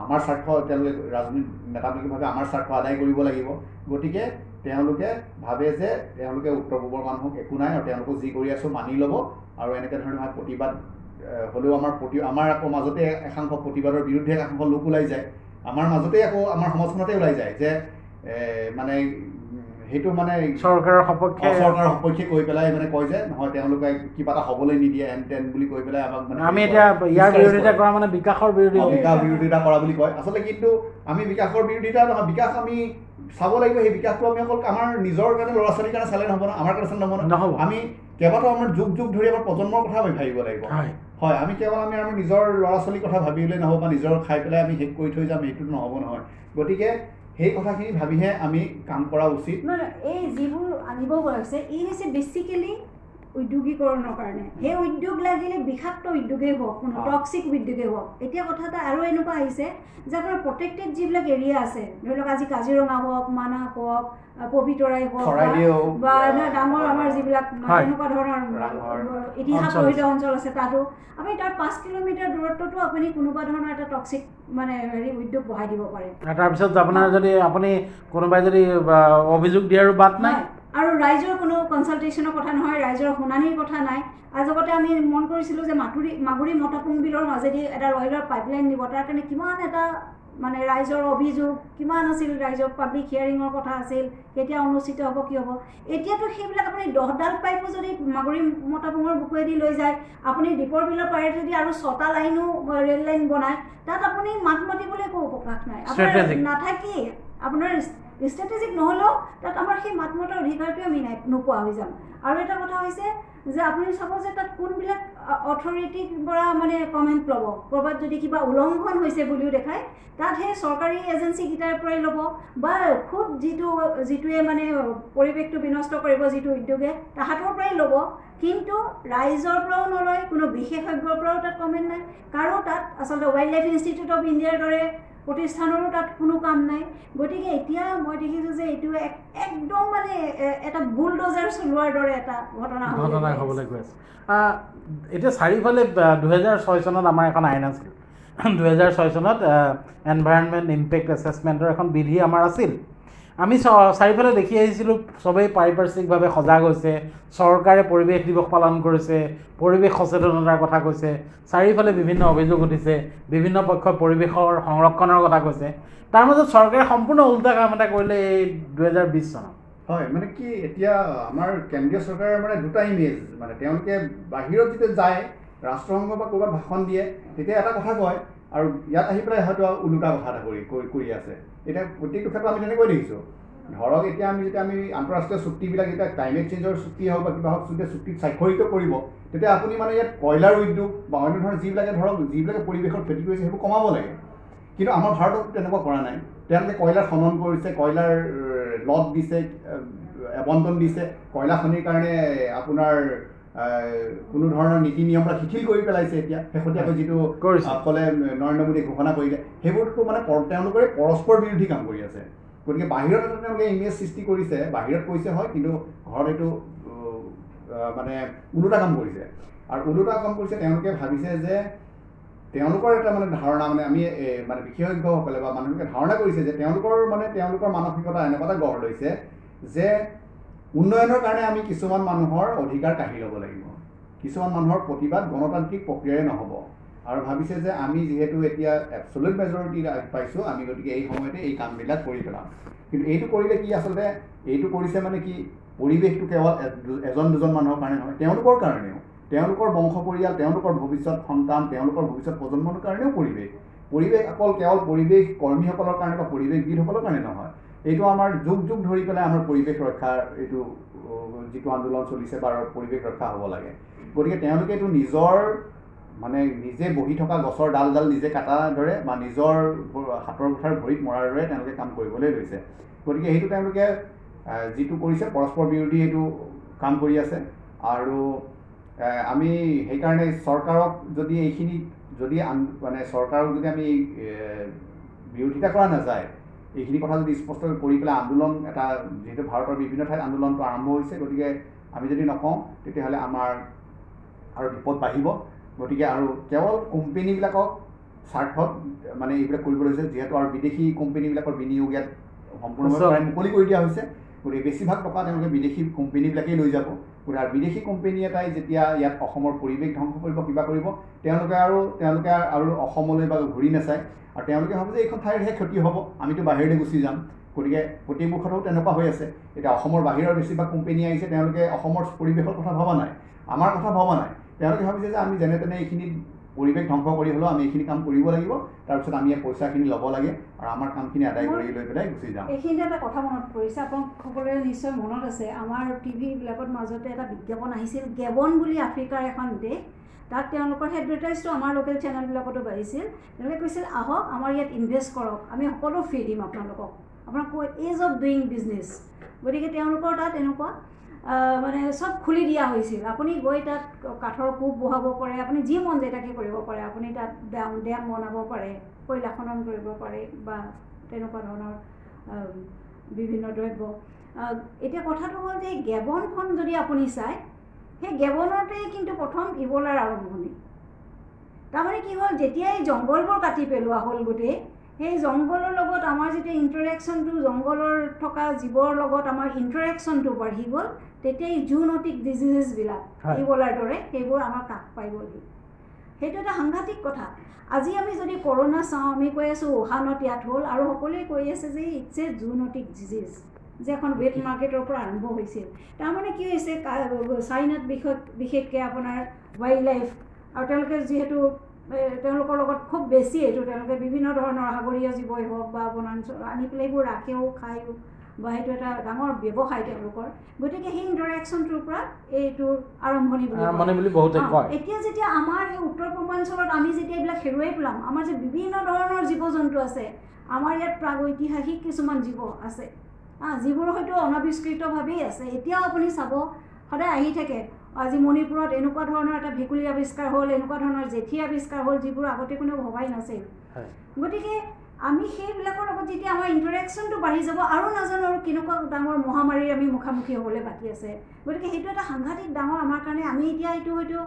আমাৰ স্বাৰ্থ তেওঁলোকে ৰাজনীতি নেতাবিলাকে ভাবে আমাৰ স্বাৰ্থ আদায় কৰিব লাগিব। গতিকে তেওঁলোকে ভাবে যে তেওঁলোকে উত্তৰ পূবৰ মানুহক একো নাই আৰু তেওঁলোকক যি কৰি আছোঁ মানি ল'ব, আৰু এনেকৈ ধৰণৰ প্ৰতিবাদ হ'লেও আমাৰ আকৌ মাজতে একাংশ প্ৰতিবাদৰ বিৰুদ্ধে একাংশ লোক ওলাই যায়, আমাৰ মাজতে আকৌ আমাৰ সমাজখনতে ওলাই যায় যে মানে সেইটো মানে চৰকাৰৰ সপক্ষে কৈ পেলাই মানে কয় যে নহয় তেওঁলোকে কিবা এটা হ'বলৈ নিদিয়ে এন বুলি কৈ পেলাই আমাক মানে আমি এতিয়া ইয়াৰ বিৰোধিতা কৰা মানে বিকাশৰ বিৰোধিতা কৰা বুলি কয়। আচলতে কিন্তু আমি বিকাশৰ বিৰোধিতা নহয়, বিকাশ আমি চাব লাগিব। সেই বিকাশটো আমি অকল আমাৰ নিজৰ কাৰণে ল'ৰা ছোৱালীৰ কাৰণে চালে নহ'ব, আমাৰ কাৰণে চালে নহ'ব। আমি কেইবাটাও আমাৰ যুগ ধৰি আমাৰ প্ৰজন্মৰ কথা আমি ভাবিব লাগিব। হয়, আমি কেৱল আমাৰ নিজৰ ল'ৰা ছোৱালীৰ কথা ভাবিলে নহ'ব বা নিজৰ খাই পেলাই আমি শেষ কৰি থৈ যাম, এইটোতো নহ'ব নহয়। গতিকে সেই কথাখিনি ভাবিহে আমি কাম কৰা উচিত। এই যিবোৰ আনিব গৈছে ই হৈছে বেচিকেলি উদ্যোগীকৰণৰ কাৰণে। সেই উদ্যোগ লাগিলে বিষাক্ত উদ্যোগেই হওক, কোনো টক্সিক উদ্যোগেই হওক। এতিয়া কথা এটা আৰু এনেকুৱা আহিছে যে আপোনাৰ প্ৰটেক্টেড যিবিলাক এৰিয়া আছে, ধৰি লওক আজি কাজিৰঙা হওক, মানাহ হওক, পবিতৰাই হওক বা ডাঙৰ আমাৰ যিবিলাক এনেকুৱা ধৰণৰ ইতিহাস প্ৰসিদ্ধ অঞ্চল আছে, তাতো আপুনি তাৰ 5 কিলোমিটাৰ দূৰত্বতো আপুনি কোনোবা ধৰণৰ এটা টক্সিক মানে উদ্যোগ বহাই দিব পাৰে। তাৰপিছত আপোনাৰ যদি আপুনি কোনোবাই যদি অভিযোগ দিয়াৰো বাদ নাই, আৰু ৰাইজৰ কোনো কনচালটেশ্যনৰ কথা নহয়, ৰাইজৰ শুনানিৰ কথা নাই। আগতে আমি মন কৰিছিলোঁ যে মাগুৰী মতাপুং বিলৰ মাজেদি এটা ৰয়েলৰ পাইপলাইন নিব, তাৰ কাৰণে কিমান এটা মানে ৰাইজৰ অভিযোগ কিমান আছিল, ৰাইজৰ পাব্লিক হিয়াৰিঙৰ কথা আছিল, কেতিয়া অনুষ্ঠিত হ'ব কি হ'ব। এতিয়াতো সেইবিলাক আপুনি 10ডাল পাইপো যদি মাগুৰী মতাপুঙৰ বুকুৱেদি লৈ যায়, আপুনি দীপৰ বিলৰ পাৰে যদি আৰু 6টা লাইনো ৰেল লাইন বনায়, তাত আপুনি মাত মাতিবলৈ একো অৱকাশ নাই। আপোনাৰ নাথাকি আপোনাৰ ষ্ট্ৰেটেজিক নহ'লেও তাত আমাৰ সেই মাত মতাৰ অধিকাৰটোৱে আমি নোপোৱা হৈ যাম। আৰু এটা কথা হৈছে যে আপুনি চাব যে তাত কোনবিলাক অথৰিটিৰ পৰা মানে কমেণ্ট ল'ব, ক'ৰবাত যদি কিবা উলংঘন হৈছে বুলিও দেখায়, তাত সেই চৰকাৰী এজেঞ্চিকেইটাৰ পৰাই ল'ব বা খুব যিটোৱে মানে পৰিৱেশটো বিনষ্ট কৰিব যিটো উদ্যোগে, তাহাঁতৰ পৰাই ল'ব। কিন্তু ৰাইজৰ পৰাও নলয়, কোনো বিশেষজ্ঞৰ পৰাও তাত কমেণ্ট নাই, কাৰো তাত আচলতে ৱাইল্ড লাইফ ইনষ্টিটিউট অফ ইণ্ডিয়াৰ দৰে প্ৰতিষ্ঠানৰো তাত কোনো কাম নাই। গতিকে এতিয়া মই দেখিছোঁ যে এইটো একদম মানে এটা বুলডোজাৰ চলোৱাৰ দৰে এটা ঘটনা হ'বলৈ গৈ আছে। এতিয়া চাৰিওফালে 2006 চনত আমাৰ এখন আইন আছিল, 2006 চনত এনভাইৰনমেণ্ট ইম্পেক্ট এছেছমেণ্টৰ এখন বিধি আমাৰ আছিল। আমি চাৰিওফালে দেখি আহিছিলোঁ, চবেই পাৰিপাৰ্শ্বিকভাৱে সজাগ হৈছে, চৰকাৰে পৰিৱেশ দিৱস পালন কৰিছে, পৰিৱেশ সচেতনতাৰ কথা কৈছে, চাৰিওফালে বিভিন্ন অভিযোগ উঠিছে, বিভিন্ন পক্ষই পৰিৱেশৰ সংৰক্ষণৰ কথা কৈছে। তাৰ মাজত চৰকাৰে সম্পূৰ্ণ ওলোটা কাম এটা কৰিলে এই 2020 চনত। হয়, মানে কি এতিয়া আমাৰ কেন্দ্ৰীয় চৰকাৰৰ মানে দুটা ইমেজ, মানে তেওঁলোকে বাহিৰত যেতিয়া যায় ৰাষ্ট্ৰসংঘ বা ক'ৰবাত ভাষণ দিয়ে তেতিয়া এটা কথা কয়, আৰু ইয়াত আহি পেলাই হয়তো ওলোটা কথা এটা কৰি আছে। এতিয়া প্ৰত্যেকটো ক্ষেত্ৰত আমি তেনেকৈ দেখিছোঁ। ধৰক এতিয়া যেতিয়া আমি আন্তঃৰাষ্ট্ৰীয় চুক্তিবিলাক যেতিয়া ক্লাইমেট চেঞ্জৰ চুক্তি হওক বা কিবা হওক যেতিয়া চুক্তিত স্বাক্ষৰিত কৰিব, তেতিয়া আপুনি মানে ইয়াত কয়লাৰ উদ্যোগ বা অন্য ধৰণৰ যিবিলাকে পৰিৱেশৰ ক্ষতি কৰিছে সেইবোৰ কমাব লাগে। কিন্তু আমাৰ ভাৰতত তেনেকুৱা কৰা নাই। তেওঁলোকে কয়লাৰ খনন কৰিছে, কয়লাৰ লট দিছে, এবণ্টন দিছে, কয়লা খনিৰ কাৰণে আপোনাৰ কোনো ধৰণৰ নীতি নিয়মবিলাক শিথিল কৰি পেলাইছে এতিয়া শেহতীয়াকৈ যিটো ক'লে নৰেন্দ্ৰ মোদীয়ে ঘোষণা কৰিলে সেইবোৰতো মানে তেওঁলোকে পৰস্পৰ বিৰোধী কাম কৰি আছে গতিকে বাহিৰত এটা তেওঁলোকে ইমেজ সৃষ্টি কৰিছে বাহিৰত কৈছে হয় কিন্তু ঘৰত এইটো মানে ওলোটা কাম কৰিছে আৰু ওলোটা কাম কৰিছে তেওঁলোকে ভাবিছে যে তেওঁলোকৰ এটা মানে ধাৰণা মানে আমি মানে বিশেষজ্ঞসকলে বা মানুহলোকে ধাৰণা কৰিছে যে তেওঁলোকৰ মানসিকতা এনেকুৱা এটা গঢ় লৈছে যে উন্নয়নৰ কাৰণে আমি কিছুমান মানুহৰ অধিকাৰ কাঢ়ি ল'ব লাগিব কিছুমান মানুহৰ প্ৰতিবাদ গণতান্ত্ৰিক প্ৰক্ৰিয়াৰে নহ'ব আৰু ভাবিছে যে আমি যিহেতু এতিয়া এবছলিউট মেজৰিটি পাইছোঁ আমি গতিকে এই সময়তে এই কামবিলাক কৰি পেলাম কিন্তু এইটো কৰিলে কি আচলতে এইটো কৰিছে মানে কি পৰিৱেশটো কেৱল এজন দুজন মানুহৰ কাৰণে নহয় তেওঁলোকৰ কাৰণেও তেওঁলোকৰ বংশ পৰিয়াল তেওঁলোকৰ ভৱিষ্যত সন্তান তেওঁলোকৰ ভৱিষ্যত প্ৰজন্মৰ কাৰণেও পৰিৱেশ অকল কেৱল পৰিৱেশ কৰ্মীসকলৰ কাৰণে বা পৰিৱেশবিদসকলৰ কাৰণে নহয় এইটো আমাৰ যুগ যুগ ধৰি পেলাই আমাৰ পৰিৱেশ ৰক্ষাৰ এইটো যিটো আন্দোলন চলিছে বা পৰিৱেশ ৰক্ষা হ'ব লাগে গতিকে তেওঁলোকে এইটো নিজৰ মানে নিজে বহি থকা গছৰ ডাল নিজে কাটাৰ দৰে বা নিজৰ হাতৰ মুঠাৰ ভৰিত মৰাৰ দৰে তেওঁলোকে কাম কৰিবলৈ লৈছে গতিকে সেইটো তেওঁলোকে যিটো কৰিছে পৰস্পৰ বিৰোধী এইটো কাম কৰি আছে আৰু আমি সেইকাৰণে চৰকাৰক যদি এইখিনি যদি মানে চৰকাৰক যদি আমি বিৰোধিতা কৰা নাযায় এইখিনি কথা যদি স্পষ্ট কৰি পেলাই আন্দোলন এটা যিহেতু ভাৰতৰ বিভিন্ন ঠাইত আন্দোলনটো আৰম্ভ হৈছে গতিকে আমি যদি নকওঁ তেতিয়াহ'লে আমাৰ আৰু বিপদ বাঢ়িব গতিকে আৰু কেৱল কোম্পানীবিলাকক স্বাৰ্থত মানে এইবিলাক কৰিব লৈছে যিহেতু আৰু বিদেশী কোম্পানীবিলাকৰ বিনিয়োগ ইয়াত সম্পূৰ্ণভাৱে মুকলি কৰি দিয়া হৈছে গতিকে বেছিভাগ টকা তেওঁলোকে বিদেশী কোম্পানীবিলাকেই লৈ যাব গতিকে আৰু বিদেশী কোম্পানী এটাই যেতিয়া ইয়াত অসমৰ পৰিৱেশ ধ্বংস কৰিব কিবা কৰিব তেওঁলোকে আৰু অসমলৈ বা ঘূৰি নাচায় আৰু তেওঁলোকে ভাবে যে এইখন ঠাইৰহে ক্ষতি হ'ব আমিতো বাহিৰলৈ গুচি যাম গতিকে প্ৰত্যেকবোৰ কথাও তেনেকুৱা হৈ আছে এতিয়া অসমৰ বাহিৰৰ বেছিভাগ কোম্পানী আহিছে তেওঁলোকে অসমৰ পৰিৱেশৰ কথা ভবা নাই আমাৰ কথা ভবা নাই তেওঁলোকে ভাবিছে যে আমি যেনে তেনে এইখিনি পৰিৱেশ ধ্বংস কৰি হ'লেও আমি এইখিনি কাম কৰিব লাগিব তাৰপিছত আমি এই পইচাখিনি ল'ব লাগে আৰু আমাৰ কামখিনি আদায় কৰি লৈ পেলাই গুচি যাম এইখিনিতে এটা কথা মনত পৰিছে আপোনাক সকলোৰে নিশ্চয় মনত আছে আমাৰ টিভিবিলাকত মাজতে এটা বিজ্ঞাপন আহিছিল গেবন বুলি আফ্ৰিকাৰ এখন দেশ তাত তেওঁলোকৰ এডভাৰটাইজটো আমাৰ লোকেল চেনেলবিলাকতো বাঢ়িছিল তেওঁলোকে কৈছিল আহক আমাৰ ইয়াত ইনভেষ্ট কৰক আমি সকলো ফ্ৰী দিম আপোনালোকক আপোনাক ইজ অফ ডুইং বিজনেছ গতিকে তেওঁলোকৰ তাত এনেকুৱা মানে সব খুলি দিয়া হৈছিল আপুনি গৈ তাত কাঠৰ কোব বহাব পাৰে আপুনি যি মন যায় তাকে কৰিব পাৰে আপুনি তাত ডেম বনাব পাৰে কয়লা খনন কৰিব পাৰে বা তেনেকুৱা ধৰণৰ বিভিন্ন দ্ৰব্য এতিয়া কথাটো হ'ল যে গেবনখন যদি আপুনি চায় সেই গেবনতে কিন্তু প্ৰথম ইবলাৰ আৰম্ভণি তাৰমানে কি হ'ল যেতিয়া এই জংঘলবোৰ কাটি পেলোৱা হ'ল গোটেই সেই জংঘলৰ লগত আমাৰ যেতিয়া ইণ্টাৰেকশ্যনটো জংঘলৰ থকা জীৱৰ লগত আমাৰ ইণ্টাৰেকশ্যনটো বাঢ়ি গ'ল তেতিয়া এই জুনটিক ডিজিজেছবিলাক ইবলাৰ দৰে সেইবোৰ আমাৰ কাষ পাই গ'লহি সেইটো এটা সাংঘাতিক কথা আজি আমি যদি কৰোণা চাওঁ আমি কৈ আছোঁ উহানত ইয়াত হ'ল আৰু সকলোৱে কৈ আছে যে ইটছ এ জুনটিক ডিজিজ যে এখন ৱেট মাৰ্কেটৰ পৰা আৰম্ভ হৈছিল তাৰমানে কি হৈছে চাইনাত বিশেষকৈ আপোনাৰ ৱাইল্ড লাইফ আৰু তেওঁলোকে যিহেতু তেওঁলোকৰ লগত খুব বেছি এইটো তেওঁলোকে বিভিন্ন ধৰণৰ সাগৰীয় জীৱই হওক বা বনাঞ্চল আনি পেলাই এইবোৰ ৰাখেও খায়ো বা সেইটো এটা ডাঙৰ ব্যৱসায় তেওঁলোকৰ গতিকে সেই ইণ্টাৰেকশ্যনটোৰ পৰা এইটোৰ আৰম্ভণি বুলি বহুতে কয় এতিয়া যেতিয়া আমাৰ এই উত্তৰ পূৰ্বাঞ্চলত আমি যেতিয়া এইবিলাক হেৰুৱাই পেলাম আমাৰ যে বিভিন্ন ধৰণৰ জীৱ জন্তু আছে আমাৰ ইয়াত প্ৰাগৈতিহাসিক কিছুমান জীৱ আছে যিবোৰ হয়তো অনাৱিষ্কৃতভাৱেই আছে এতিয়াও আপুনি চাব সদায় আহি থাকে আজি মণিপুৰত এনেকুৱা ধৰণৰ এটা ভেকুলী আৱিষ্কাৰ হ'ল এনেকুৱা ধৰণৰ জেঠী আৱিষ্কাৰ হ'ল যিবোৰ আগতে কোনেও ভবাই নাছিল গতিকে আমি সেইবিলাকৰ লগত যেতিয়া আমাৰ ইণ্টাৰেকশ্যনটো বাঢ়ি যাব আৰু নাজানো আৰু কেনেকুৱা ডাঙৰ মহামাৰীৰ আমি মুখামুখি হ'বলৈ বাকী আছে গতিকে সেইটো এটা সাংঘাতিক ডাঙৰ আমাৰ কাৰণে আমি এতিয়া এইটো হয়তো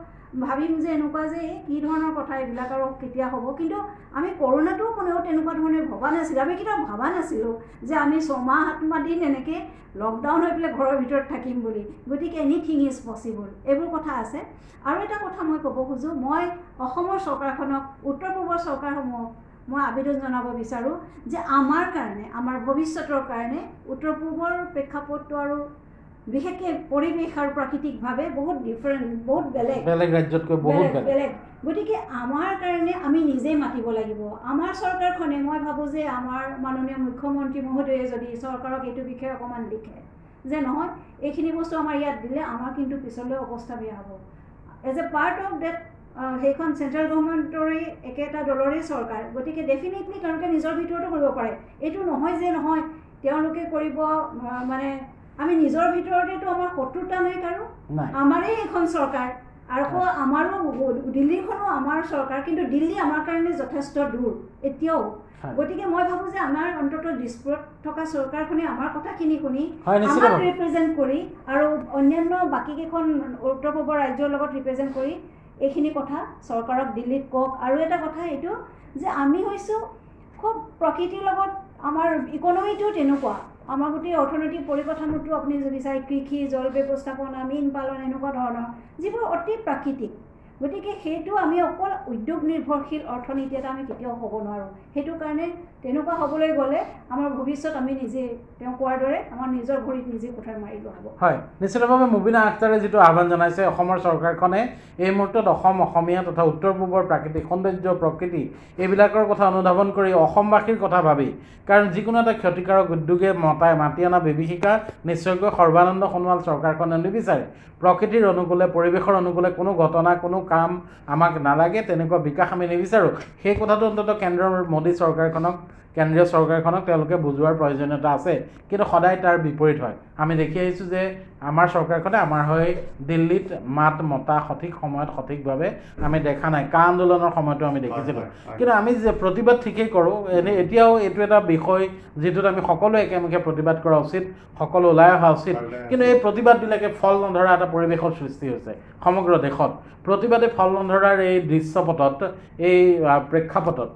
ভাবিম যে এনেকুৱা যে কি ধৰণৰ কথা এইবিলাক আৰু কেতিয়া হ'ব কিন্তু আমি কৰোণাটো কোনেও তেনেকুৱা ধৰণে ভবা নাছিলোঁ আমি কেতিয়াও ভবা নাছিলোঁ যে আমি 6-7 দিন এনেকৈ লকডাউন হৈ পেলাই ঘৰৰ ভিতৰত থাকিম বুলি গতিকে এনিথিং ইজ পচিবল এইবোৰ কথা আছে আৰু এটা কথা মই ক'ব খোজোঁ মই অসমৰ চৰকাৰখনক উত্তৰ পূৰ্বৰ চৰকাৰসমূহক মই আবেদন জনাব বিচাৰোঁ যে আমাৰ কাৰণে আমাৰ ভৱিষ্যতৰ কাৰণে উত্তৰ পূৰ্বৰ প্ৰেক্ষাপটটো আৰু বিশেষকৈ পৰিৱেশ আৰু প্ৰাকৃতিকভাৱে বহুত ডিফাৰেণ্ট বহুত বেলেগ ৰাজ্যতকৈ বহুত বেলেগ গতিকে আমাৰ কাৰণে আমি নিজেই মাতিব লাগিব আমাৰ চৰকাৰখনে মই ভাবোঁ যে আমাৰ মাননীয় মুখ্যমন্ত্ৰী মহোদয়ে যদি চৰকাৰক এইটো বিষয়ে অকণমান লিখে যে নহয় এইখিনি বস্তু আমাৰ ইয়াত দিলে আমাৰ কিন্তু পিছলৈ অৱস্থা বেয়া হ'ব as a part of date সেইখন চেণ্ট্ৰেল গভৰ্ণমেণ্টৰে একেটা দলৰে চৰকাৰ গতিকে ডেফিনেটলি তেওঁলোকে নিজৰ ভিতৰতো কৰিব পাৰে এইটো নহয় যে নহয় তেওঁলোকে কৰিব মানে আমি নিজৰ ভিতৰতেতো আমাৰ শত্ৰুতা নাই কাৰো, নাই। আমাৰেই এখন চৰকাৰ আৰু আমাৰো দিল্লীখনো আমাৰ চৰকাৰ, কিন্তু দিল্লী আমাৰ কাৰণে যথেষ্ট দূৰ এতিয়াও। গতিকে মই ভাবোঁ যে আমাৰ অন্ততঃ দিছপুৰত থকা চৰকাৰখনে আমাৰ কথাখিনি শুনি আমাক ৰিপ্ৰেজেণ্ট কৰি আৰু অন্যান্য বাকীকেইখন উত্তৰ পূবৰ ৰাজ্যৰ লগত ৰিপ্ৰেজেণ্ট কৰি এইখিনি কথা চৰকাৰক দিল্লীত কওক। আৰু এটা কথা এইটো যে আমি হৈছোঁ খুব প্ৰকৃতিৰ লগত, আমাৰ ইকনমিটো তেনেকুৱা, আমাৰ গোটেই অৰ্থনৈতিক পৰিকাঠামোটো আপুনি যদি চাই কৃষি, জল ব্যৱস্থাপনা, মীন পালন এনেকুৱা ধৰণৰ যিবোৰ অতি প্ৰাকৃতিক। গতিকে সেইটো আমি অকল উদ্যোগ নিৰ্ভৰশীল অৰ্থনীতি এটা আমি কেতিয়াও হ'ব নোৱাৰোঁ। সেইটো কাৰণে তেনেকুৱা হ'বলৈ গ'লে আমাৰ ভৱিষ্যত আমি নিজে তেওঁ কোৱাৰ দৰে আমাৰ নিজৰ ভৰিত নিজে কোঠাৰ মাৰি লোৱা হ'ব। হয়, নিশ্চিতভাৱে মুবিনা আখতাৰে যিটো আহ্বান জনাইছে, অসমৰ চৰকাৰখনে এই মুহূৰ্তত অসমীয়া তথা উত্তৰ পূবৰ প্ৰাকৃতিক সৌন্দৰ্য, প্ৰকৃতি এইবিলাকৰ কথা অনুধাৱন কৰি অসমবাসীৰ কথা ভাবি, কাৰণ যিকোনো এটা ক্ষতিকাৰক উদ্যোগে মাতি অনা বিভীষিকা নিশ্চয়কৈ সৰ্বানন্দ সোণোৱাল চৰকাৰখনে নিবিচাৰে। প্ৰকৃতিৰ অনুকূলে, পৰিৱেশৰ অনুকূলে কোনো ঘটনা, কোনো কাম আমাক নালাগে, তেনেকুৱা বিকাশ আমি নিবিচাৰোঁ। সেই কথাটো অন্ততঃ কেন্দ্ৰৰ মোদী চৰকাৰখনক, কেন্দ্ৰীয় চৰকাৰখনক তেওঁলোকে বুজোৱাৰ প্ৰয়োজনীয়তা আছে, কিন্তু সদায় তাৰ বিপৰীত হয়। আমি দেখি আহিছোঁ যে আমাৰ চৰকাৰখনে আমাৰ হৈ দিল্লীত মাত মতা সঠিক সময়ত সঠিকভাৱে আমি দেখা নাই। কা আন্দোলনৰ সময়তো আমি দেখিছিলোঁ। কিন্তু আমি যে প্ৰতিবাদ ঠিকেই কৰোঁ, এতিয়াও এইটো এটা বিষয় যিটোত আমি সকলোৱে একেমুখে প্ৰতিবাদ কৰা উচিত, সকলো ওলাই অহা উচিত। কিন্তু এই প্ৰতিবাদবিলাকে ফল নধৰা এটা পৰিৱেশৰ সৃষ্টি হৈছে সমগ্ৰ দেশত। প্ৰতিবাদে ফল নধৰাৰ এই দৃশ্যপটত, এই প্ৰেক্ষাপটত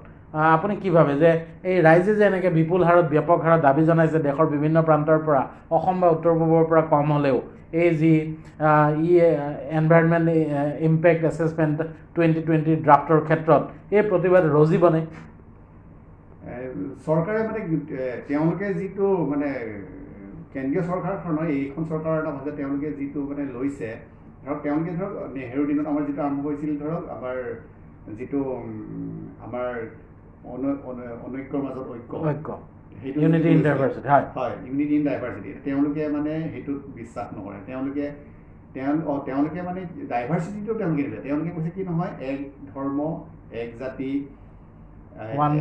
আপুনি কি ভাবে যে এই ৰাইজে যে এনেকৈ বিপুল হাৰত, ব্যাপক হাৰত দাবী জনাইছে দেশৰ বিভিন্ন প্ৰান্তৰ পৰা, অসম বা উত্তৰ পূবৰ পৰা কম হ'লেও, এই যি এনভাইৰনমেণ্ট ইম্পেক্ট এছেছমেণ্ট 2020 ড্ৰাফ্টৰ ক্ষেত্ৰত এই প্ৰতিবাদ ৰজিবনে? চৰকাৰে মানে তেওঁলোকে যিটো মানে কেন্দ্ৰীয় চৰকাৰখনৰ এইখন চৰকাৰৰ এটা ভাবে তেওঁলোকে যিটো মানে লৈছে, ধৰক তেওঁলোকে ধৰক নেহেৰুৰ দিনত আমাৰ যিটো আৰম্ভ হৈছিল, ধৰক আমাৰ যিটো আমাৰ অনৈক্যৰ মাজত ঐক্য, সেইটো ইউনিটি ইন ডাইভাৰ্চিটি, হয়, ইউনিটি ইন ডাইভাৰ্চিটি, তেওঁলোকে মানে সেইটোত বিশ্বাস নকৰে। তেওঁলোকে মানে ডাইভাৰ্চিটিটো তেওঁলোকে দিলে, তেওঁলোকে কৈছে কি নহয়, এক ধৰ্ম, এক জাতি, ওৱান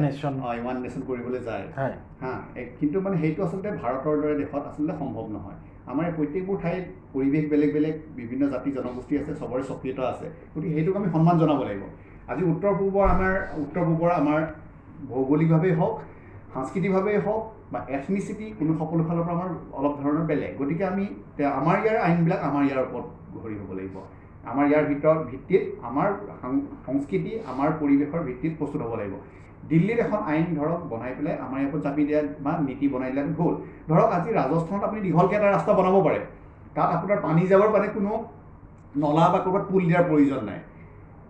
নেশ্যন কৰিবলৈ যায়। কিন্তু মানে সেইটো আচলতে ভাৰতৰ দৰে দেশত আচলতে সম্ভৱ নহয়। আমাৰ প্ৰত্যেকবোৰ ঠাইত পৰিৱেশ বেলেগ বেলেগ, বিভিন্ন জাতি জনগোষ্ঠী আছে, চবৰে স্বকীয়তা আছে। গতিকে সেইটোক আমি সন্মান জনাব লাগিব। আজি উত্তৰ পূবৰ আমাৰ ভৌগোলিকভাৱেই হওক, সাংস্কৃতিকভাৱেই হওক বা এথনিচিটি, কোনো সকলো ফালৰ পৰা আমাৰ অলপ ধৰণৰ বেলেগ। গতিকে আমি আমাৰ ইয়াৰ আইনবিলাক আমাৰ ইয়াৰ ওপৰত ঘূৰি হ'ব লাগিব। আমাৰ ইয়াৰ ভিত্তিত আমাৰ সংস্কৃতি, আমাৰ পৰিৱেশৰ ভিত্তিত প্ৰস্তুত হ'ব লাগিব। দিল্লীত এখন আইন ধৰক বনাই পেলাই আমাৰ ইয়াৰ ওপৰত চাপি দিয়া বা নীতি বনাই দিয়াটো ভুল। ধৰক আজি ৰাজস্থানত আপুনি দীঘলকৈ এটা ৰাস্তা বনাব পাৰে, তাত আপোনাৰ পানী যাবৰ কাৰণে কোনো নলা বা ক'ৰবাত পুল দিয়াৰ প্ৰয়োজন নাই,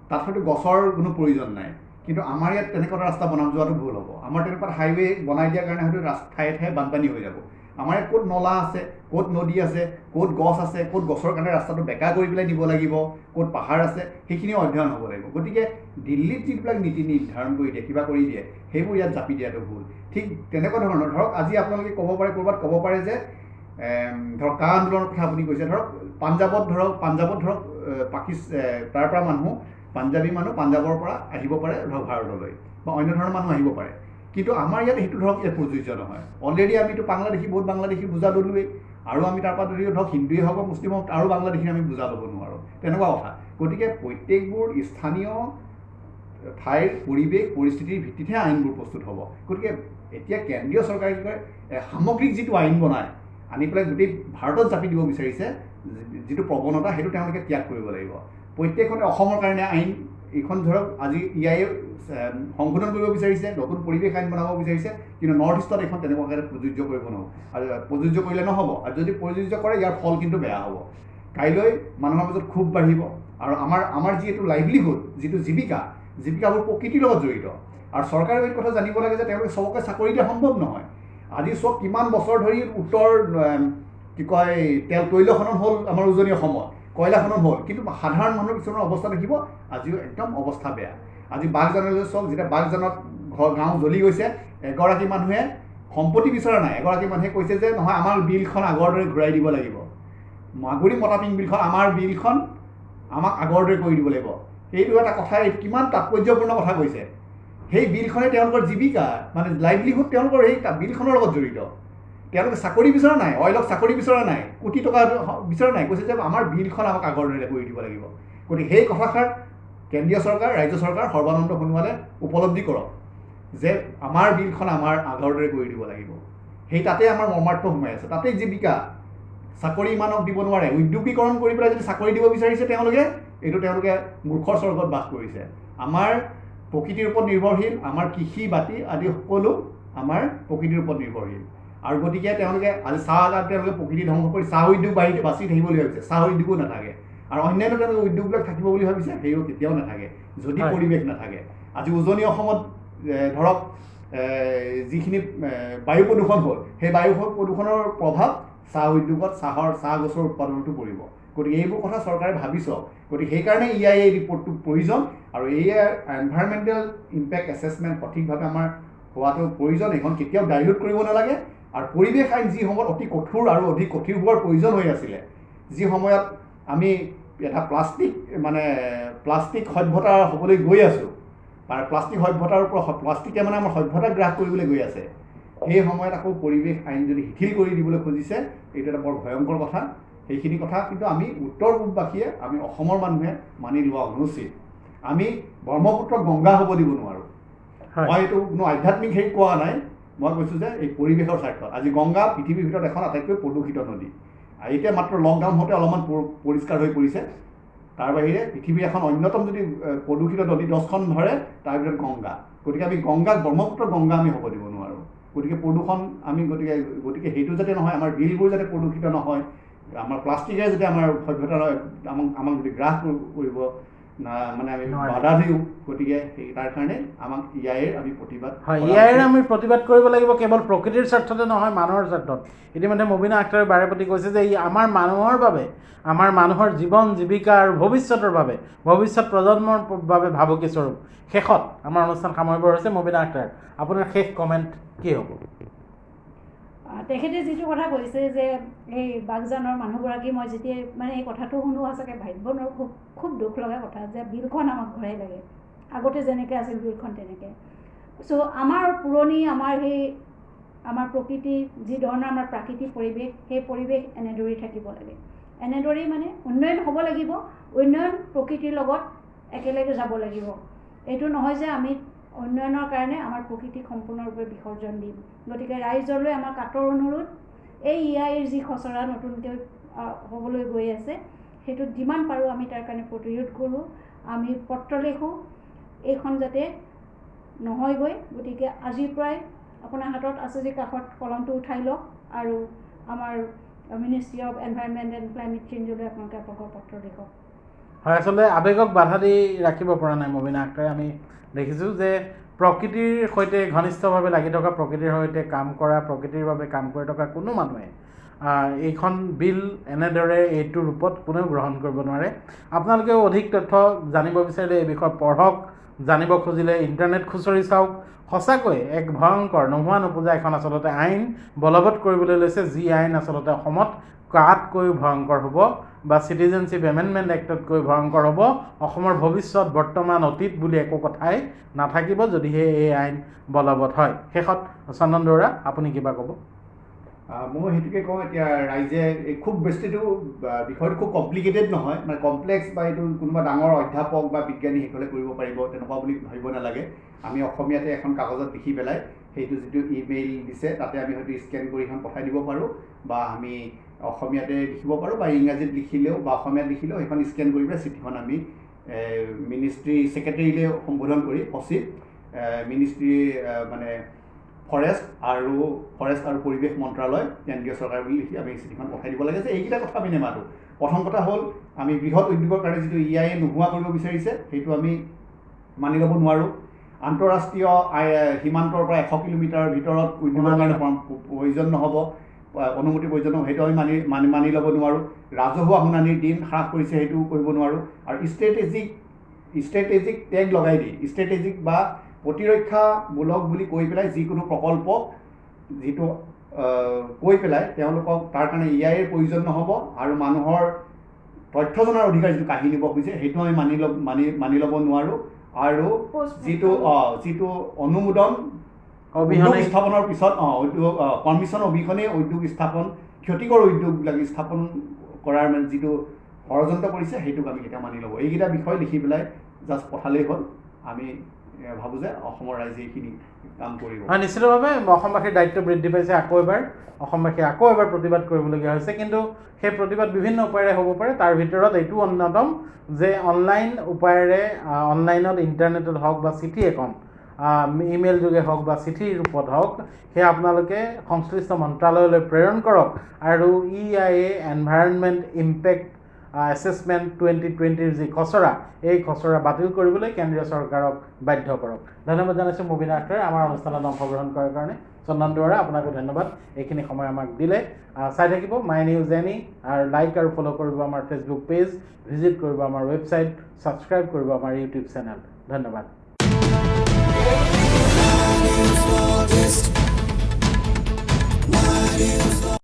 তাত হয়তো গছৰ কোনো প্ৰয়োজন নাই। কিন্তু আমাৰ ইয়াত তেনেকুৱা এটা ৰাস্তা বনাব যোৱাটো ভুল হ'ব। আমাৰ তেনেকুৱা হাইৱে বনাই দিয়াৰ কাৰণে হয়তো ঠায়ে ঠায়ে বানপানী হৈ যাব। আমাৰ ইয়াত ক'ত নলা আছে, ক'ত নদী আছে, ক'ত গছ আছে, ক'ত গছৰ কাৰণে ৰাস্তাটো বেকা কৰি পেলাই দিব লাগিব, ক'ত পাহাৰ আছে, সেইখিনিও অধ্যয়ন হ'ব লাগিব। গতিকে দিল্লীত যিবিলাক নীতি নিৰ্ধাৰণ কৰি দিয়ে, কিবা কৰি দিয়ে, সেইবোৰ ইয়াত জাপি দিয়াটো ভুল। ঠিক তেনেকুৱা ধৰণৰ ধৰক আজি আপোনালোকে ক'ৰবাত ক'ব পাৰে যে ধৰক কা আন্দোলনৰ কথা আপুনি কৈছে, ধৰক পাঞ্জাৱত ধৰক তাৰ পৰা পাঞ্জাবী মানুহ পাঞ্জাৱৰ পৰা আহিব পাৰে ধৰক ভাৰতলৈ, বা অন্য ধৰণৰ মানুহ আহিব পাৰে। কিন্তু আমাৰ ইয়াত সেইটো ধৰক ইয়াত প্ৰযোজ্য নহয়। অলৰেডি আমিতো বহুত বাংলাদেশী বুজা ল'লোৱেই, আৰু আমি তাৰপৰা যদিও ধৰক হিন্দুৱে হওক বা মুছলিম হওক, আৰু বাংলাদেশী আমি বুজা ল'ব নোৱাৰোঁ, তেনেকুৱা কথা। গতিকে প্ৰত্যেকবোৰ স্থানীয় ঠাইৰ পৰিৱেশ পৰিস্থিতিৰ ভিত্তিতহে আইনবোৰ প্ৰস্তুত হ'ব। গতিকে এতিয়া কেন্দ্ৰীয় চৰকাৰে কি কয়, সামগ্ৰিক যিটো আইন বনায় আনি পেলাই গোটেই ভাৰতত জাপি দিব বিচাৰিছে, যিটো প্ৰৱণতা, সেইটো তেওঁলোকে ত্যাগ কৰিব লাগিব। প্ৰত্যেকখনে অসমৰ কাৰণে আইন এইখন ধৰক আজি ইয়াই সংশোধন কৰিব বিচাৰিছে, নতুন পৰিৱেশ আইন বনাব বিচাৰিছে, কিন্তু নৰ্থ ইষ্টত এইখন তেনেকুৱাকৈ প্ৰযোজ্য কৰিব নোৱাৰোঁ, আৰু প্ৰযোজ্য কৰিলে নহ'ব। আৰু যদি প্ৰযোজ্য কৰে ইয়াৰ ফল কিন্তু বেয়া হ'ব। কাইলৈ মানুহৰ মাজত ক্ষোভ বাঢ়িব, আৰু আমাৰ যিটো লাইভলিহুড, যিটো জীৱিকাবোৰ প্ৰকৃতিৰ লগত জড়িত। আৰু চৰকাৰে এই কথা জানিব লাগে যে তেওঁলোকে চবকে চাকৰি দিয়া সম্ভৱ নহয়। আজি চব কিমান বছৰ ধৰি উত্তৰ তৈল খনন হ'ল আমাৰ উজনি অসমত, কয়লা খনন হ'ল, কিন্তু সাধাৰণ মানুহৰ কিছুমান অৱস্থা দেখিব আজিও একদম অৱস্থা বেয়া। আজি বাঘজানলৈ চাওক, যেতিয়া বাঘজানত গাঁও জ্বলি গৈছে, এগৰাকী মানুহে সম্পত্তি বিচৰা নাই, এগৰাকী মানুহে কৈছে যে নহয়, আমাৰ বিলখন আগৰ দৰে ঘূৰাই দিব লাগিব, মাগুৰী মতাপিং বিলখন, আমাৰ বিলখন আমাক আগৰ দৰে কৰি দিব লাগিব। সেইটো এটা কথা, কিমান তাৎপৰ্যপূৰ্ণ কথা কৈছে। সেই বিলখনে তেওঁলোকৰ জীৱিকা, মানে লাইভলিহুড তেওঁলোকৰ সেই বিলখনৰ লগত জড়িত। তেওঁলোকে চাকৰি বিচৰা নাই, অইলক চাকৰি বিচৰা নাই, কোটি টকা বিচৰা নাই, কৈছে যে আমাৰ বিলখন আমাক আগৰ দৰে কৰি দিব লাগিব। গতিকে সেই কথাষাৰ কেন্দ্ৰীয় চৰকাৰ, ৰাজ্য চৰকাৰ সৰ্বানন্দ সোণোৱালে উপলব্ধি কৰক যে আমাৰ বিলখন আমাৰ আগৰ দৰে কৰি দিব লাগিব। সেই তাতে আমাৰ মৰ্মাৰ্থ সোমাই আছে, তাতেই জীৱিকা। চাকৰি ইমানক দিব নোৱাৰে, উদ্যোগীকৰণ কৰি পেলাই যদি চাকৰি দিব বিচাৰিছে তেওঁলোকে মূৰ্খৰ স্বৰ্গত বাস কৰিছে। আমাৰ প্ৰকৃতিৰ ওপৰত নিৰ্ভৰশীল, আমাৰ কৃষি বাতি আদি সকলো আমাৰ প্ৰকৃতিৰ ওপৰত নিৰ্ভৰশীল। আৰু গতিকে তেওঁলোকে আজি তেওঁলোকে প্ৰকৃতি ধ্বংস কৰি চাহ উদ্যোগ বাচি থাকিব বুলি ভাবিছে, চাহ উদ্যোগো নাথাকে। আৰু অন্যান্য তেওঁলোকে উদ্যোগবিলাক থাকিব বুলি ভাবিছে, সেইও কেতিয়াও নাথাকে যদি পৰিৱেশ নাথাকে। আজি উজনি অসমত ধৰক যিখিনি বায়ু প্ৰদূষণ হ'ল, সেই বায়ু প্ৰদূষণৰ প্ৰভাৱ চাহ উদ্যোগত, চাহ গছৰ উৎপাদনতো পৰিব। গতিকে এইবোৰ কথা চৰকাৰে ভাবি চাওক। গতিকে সেইকাৰণে EIA ৰিপৰ্টটো প্ৰয়োজন, আৰু এনভাইৰমেণ্টেল ইম্পেক্ট এছেছমেণ্ট সঠিকভাৱে আমাৰ হোৱাটো প্ৰয়োজন। এইখন কেতিয়াও ডাইলুট কৰিব নালাগে। আৰু পৰিৱেশ আইন যি সময়ত অতি কঠোৰ আৰু অধিক কঠিন হোৱাৰ প্ৰয়োজন হৈ আছিলে, যি সময়ত আমি এটা প্লাষ্টিক সভ্যতা হ'বলৈ গৈ আছোঁ, বা প্লাষ্টিক সভ্যতাৰ ওপৰত প্লাষ্টিকে আমাৰ সভ্যতা গ্ৰাস কৰিবলৈ গৈ আছে, সেই সময়ত আকৌ পৰিৱেশ আইন যদি শিথিল কৰি দিবলৈ খুজিছে, এইটো এটা বৰ ভয়ংকৰ কথা। সেইখিনি কথা কিন্তু আমি উত্তৰ পূববাসীয়ে, আমি অসমৰ মানুহে মানি লোৱা অনুচিত। আমি ব্ৰহ্মপুত্ৰ গংগা হ'ব দিব নোৱাৰোঁ। মই এইটো কোনো আধ্যাত্মিক হেৰি কোৱা নাই, মই কৈছোঁ যে এই পৰিৱেশৰ স্বাৰ্থত। আজি গংগা পৃথিৱীৰ ভিতৰত এখন আটাইতকৈ প্ৰদূষিত নদী। এতিয়া মাত্ৰ লকডাউন হওঁতে অলপমান পৰিষ্কাৰ হৈ পৰিছে। তাৰ বাহিৰে পৃথিৱীৰ এখন অন্যতম যদি প্ৰদূষিত নদী 10খন ধৰে, তাৰ ভিতৰত গংগা। গতিকে আমি ব্ৰহ্মপুত্ৰ গংগা আমি হ'ব দিব নোৱাৰোঁ। গতিকে প্ৰদূষণ আমি গতিকে সেইটো যাতে নহয়, আমাৰ বিলবোৰ যাতে প্ৰদূষিত নহয়, আমাৰ প্লাষ্টিকে যাতে আমাৰ সভ্যতা আমাক যদি গ্ৰাস কৰিব আমি বাধা দিওঁ, গতিকে তাৰ কাৰণে আমাক আমি প্ৰতিবাদ কৰিব লাগিব, কেৱল প্ৰকৃতিৰ স্বাৰ্থতে নহয়, মানুহৰ স্বাৰ্থত। ইতিমধ্যে মুবিনা আখতাৰে বাৰেপতি কৈছে যে ই আমাৰ মানুহৰ বাবে, আমাৰ মানুহৰ জীৱন জীৱিকা আৰু ভৱিষ্যতৰ বাবে, ভৱিষ্যত প্ৰজন্মৰ বাবে ভাবুকি স্বৰূপ। শেষত আমাৰ অনুষ্ঠান সামৰিব হৈছে। মুবিনা আখতাৰ, আপোনাৰ শেষ কমেণ্ট কি হ'ব? তেখেতে যিটো কথা কৈছে যে এই বাগজানৰ মানুহগৰাকী, মই যেতিয়া এই কথাটো শুনো সঁচাকৈ ভাবিব নোৱাৰোঁ। খুব দুখ লগা কথা যে বিলখন আমাক ঘূৰাই লাগে, আগতে যেনেকৈ আছিল বিলখন তেনেকৈ। চ' আমাৰ পুৰণি আমাৰ প্ৰকৃতি, যি ধৰণৰ আমাৰ প্ৰাকৃতিক পৰিৱেশ, সেই পৰিৱেশ এনেদৰেই থাকিব লাগে। এনেদৰেই উন্নয়ন হ'ব লাগিব, উন্নয়ন প্ৰকৃতিৰ লগত একেলগে যাব লাগিব। এইটো নহয় যে আমি উন্নয়নৰ কাৰণে আমাৰ প্ৰকৃতিক সম্পূৰ্ণৰূপে বিসৰ্জন দিম। গতিকে ৰাইজলৈ আমাৰ কাটৰ অনুৰোধ, এই EIAৰ যি খচৰা নতুনকৈ হ'বলৈ গৈ আছে, সেইটোত যিমান পাৰোঁ আমি তাৰ কাৰণে প্ৰতিৰোধ কৰোঁ, আমি পত্ৰ লিখোঁ, এইখন যাতে নহয়গৈ। গতিকে আজিৰ পৰাই আপোনাৰ হাতত আছে যে কাষত কলমটো উঠাই লওক, আৰু আমাৰ ministry of environment and climate চেঞ্জলৈ আপোনালোকে আপোনালোকৰ পত্ৰ লিখক। হয়, আচলতে আৱেগক বাধা দি ৰাখিব পৰা নাই মুবিনা আখতাৰে। আমি দেখিছোঁ যে প্ৰকৃতিৰ সৈতে ঘনিষ্ঠভাৱে লাগি থকা, প্ৰকৃতিৰ সৈতে কাম কৰা, প্ৰকৃতিৰ বাবে কাম কৰি থকা কোনো মানুহে এইখন বিল এনেদৰে এইটো ৰূপত কোনেও গ্ৰহণ কৰিব নোৱাৰে। আপোনালোকেও অধিক তথ্য জানিব বিচাৰিলে এই বিষয়ে পঢ়ক, জানিব খুজিলে ইণ্টাৰনেট খুচৰি চাওক। সঁচাকৈ এক ভয়ংকৰ, নোহোৱা নোপোজা এখন আচলতে আইন বলবৎ কৰিবলৈ লৈছে, যি আইন আচলতে অসমত কাতকৈ ভয়ংকৰ হ'ব, বা চিটিজেনশ্বিপ এমেণ্ডমেণ্ট এক্টতকৈ ভয়ংকৰ হ'ব। অসমৰ ভৱিষ্যত, বৰ্তমান, অতীত বুলি একো কথাই নাথাকিব যদিহে এই আইন বলবৎ হয়। শেষত চন্দন দুৱৰা, আপুনি কিবা ক'ব? মই সেইটোকে কওঁ, এতিয়া ৰাইজে খুব বেছিটো বিষয়টো খুব কমপ্লিকেটেড নহয়, কমপ্লেক্স বা এইটো কোনোবা ডাঙৰ অধ্যাপক বা বিজ্ঞানী সেইসকলে কৰিব পাৰিব তেনেকুৱা বুলি ভাবিব নালাগে। আমি অসমীয়াতে এখন কাগজত লিখি পেলাই সেইটো যিটো ইমেইল দিছে তাতে আমি হয়তো স্কেন কৰি এখন পঠাই দিব পাৰোঁ, বা আমি অসমীয়াতে লিখিব পাৰোঁ, বা ইংৰাজীত লিখিলেও বা অসমীয়াত লিখিলেও সেইখন স্কেন কৰি পেলাই চিঠিখন আমি মিনিষ্ট্ৰী ছেক্ৰেটেৰীলৈ সম্বোধন কৰি, সচিব মিনিষ্ট্ৰী ফৰেষ্ট আৰু পৰিৱেশ মন্ত্ৰালয়, কেন্দ্ৰীয় চৰকাৰ বুলি লিখি আমি চিঠিখন পঠাই দিব লাগে যে এইকেইটা কথা আমি নেমাতোঁ। প্ৰথম কথা হ'ল, আমি বৃহৎ উদ্যোগৰ কাৰণে যিটো EIA নোহোৱা কৰিব বিচাৰিছে সেইটো আমি মানি ল'ব নোৱাৰোঁ। আন্তঃৰাষ্ট্ৰীয় সীমান্তৰ পৰা 100 কিলোমিটাৰৰ ভিতৰত উদ্যোগৰ কাৰণে প্ৰয়োজন নহ'ব, অনুমতি প্ৰয়োজন নহ'ব, সেইটো আমি মানি ল'ব নোৱাৰোঁ। ৰাজহুৱা শুনানিৰ দিন হ্ৰাস কৰিছে, সেইটো কৰিব নোৱাৰোঁ। আৰু ষ্ট্ৰেটেজিক টেগ লগাই দি, ষ্ট্ৰেটেজিক বা প্ৰতিৰক্ষামূলক বুলি কৈ পেলাই যিকোনো প্ৰকল্প যিটো কৈ পেলাই তেওঁলোকক তাৰ কাৰণে EIAৰ প্ৰয়োজন নহ'ব, আৰু মানুহৰ তথ্য জনাৰ অধিকাৰ যিটো কাঢ়ি নিব খুজিছে সেইটো আমি মানি ল'ব নোৱাৰোঁ। আৰু যিটো অনুমোদন অবিহনে স্থাপনৰ পিছত উদ্যোগ পাৰ্মিশ্যন অবিহনে উদ্যোগ স্থাপন ক্ষতিকৰ উদ্যোগবিলাক স্থাপন কৰাৰ মানে যিটো ষড়যন্ত্ৰ কৰিছে সেইটোক আমি এতিয়া মানি ল'ব। এইকেইটা বিষয় লিখি পেলাই জাষ্ট পঠালেই হ'ল। আমি ভাবোঁ যে অসমৰ ৰাইজে এইখিনি কাম কৰিব। হয়, নিশ্চিতভাৱে অসমবাসীৰ দায়িত্ব বৃদ্ধি পাইছে। অসমবাসী আকৌ এবাৰ প্ৰতিবাদ কৰিবলগীয়া হৈছে, কিন্তু সেই প্ৰতিবাদ বিভিন্ন উপায়েৰে হ'ব পাৰে। তাৰ ভিতৰত এইটো অন্যতম যে অনলাইন উপায়েৰে অনলাইনত ইণ্টাৰনেটত হওক বা চিঠি এখন ইমেইল যোগে হওক বা চিঠিৰ ৰূপত হওক সেয়া আপোনালোকে সংশ্লিষ্ট মন্ত্ৰালয়লৈ প্ৰেৰণ কৰক আৰু EIA এনভাইৰনমেণ্ট ইম্পেক্ট এছেছমেণ্ট 2020ৰ যি খচৰা এই খচৰা বাতিল কৰিবলৈ কেন্দ্ৰীয় চৰকাৰক বাধ্য কৰক। ধন্যবাদ জনাইছোঁ মুবিনা আখতাৰ আমাৰ অনুষ্ঠানত অংশগ্ৰহণ কৰাৰ কাৰণে। চন্দন দুৱৰা আপোনাকো ধন্যবাদ এইখিনি সময় আমাক দিলে। চাই থাকিব মাই নিউজ এনি আৰু লাইক আৰু ফ'ল' কৰিব আমাৰ ফেচবুক পেজ, ভিজিট কৰিব আমাৰ ৱেবছাইট, ছাবস্ক্ৰাইব কৰিব আমাৰ ইউটিউব চেনেল। ধন্যবাদ। My news for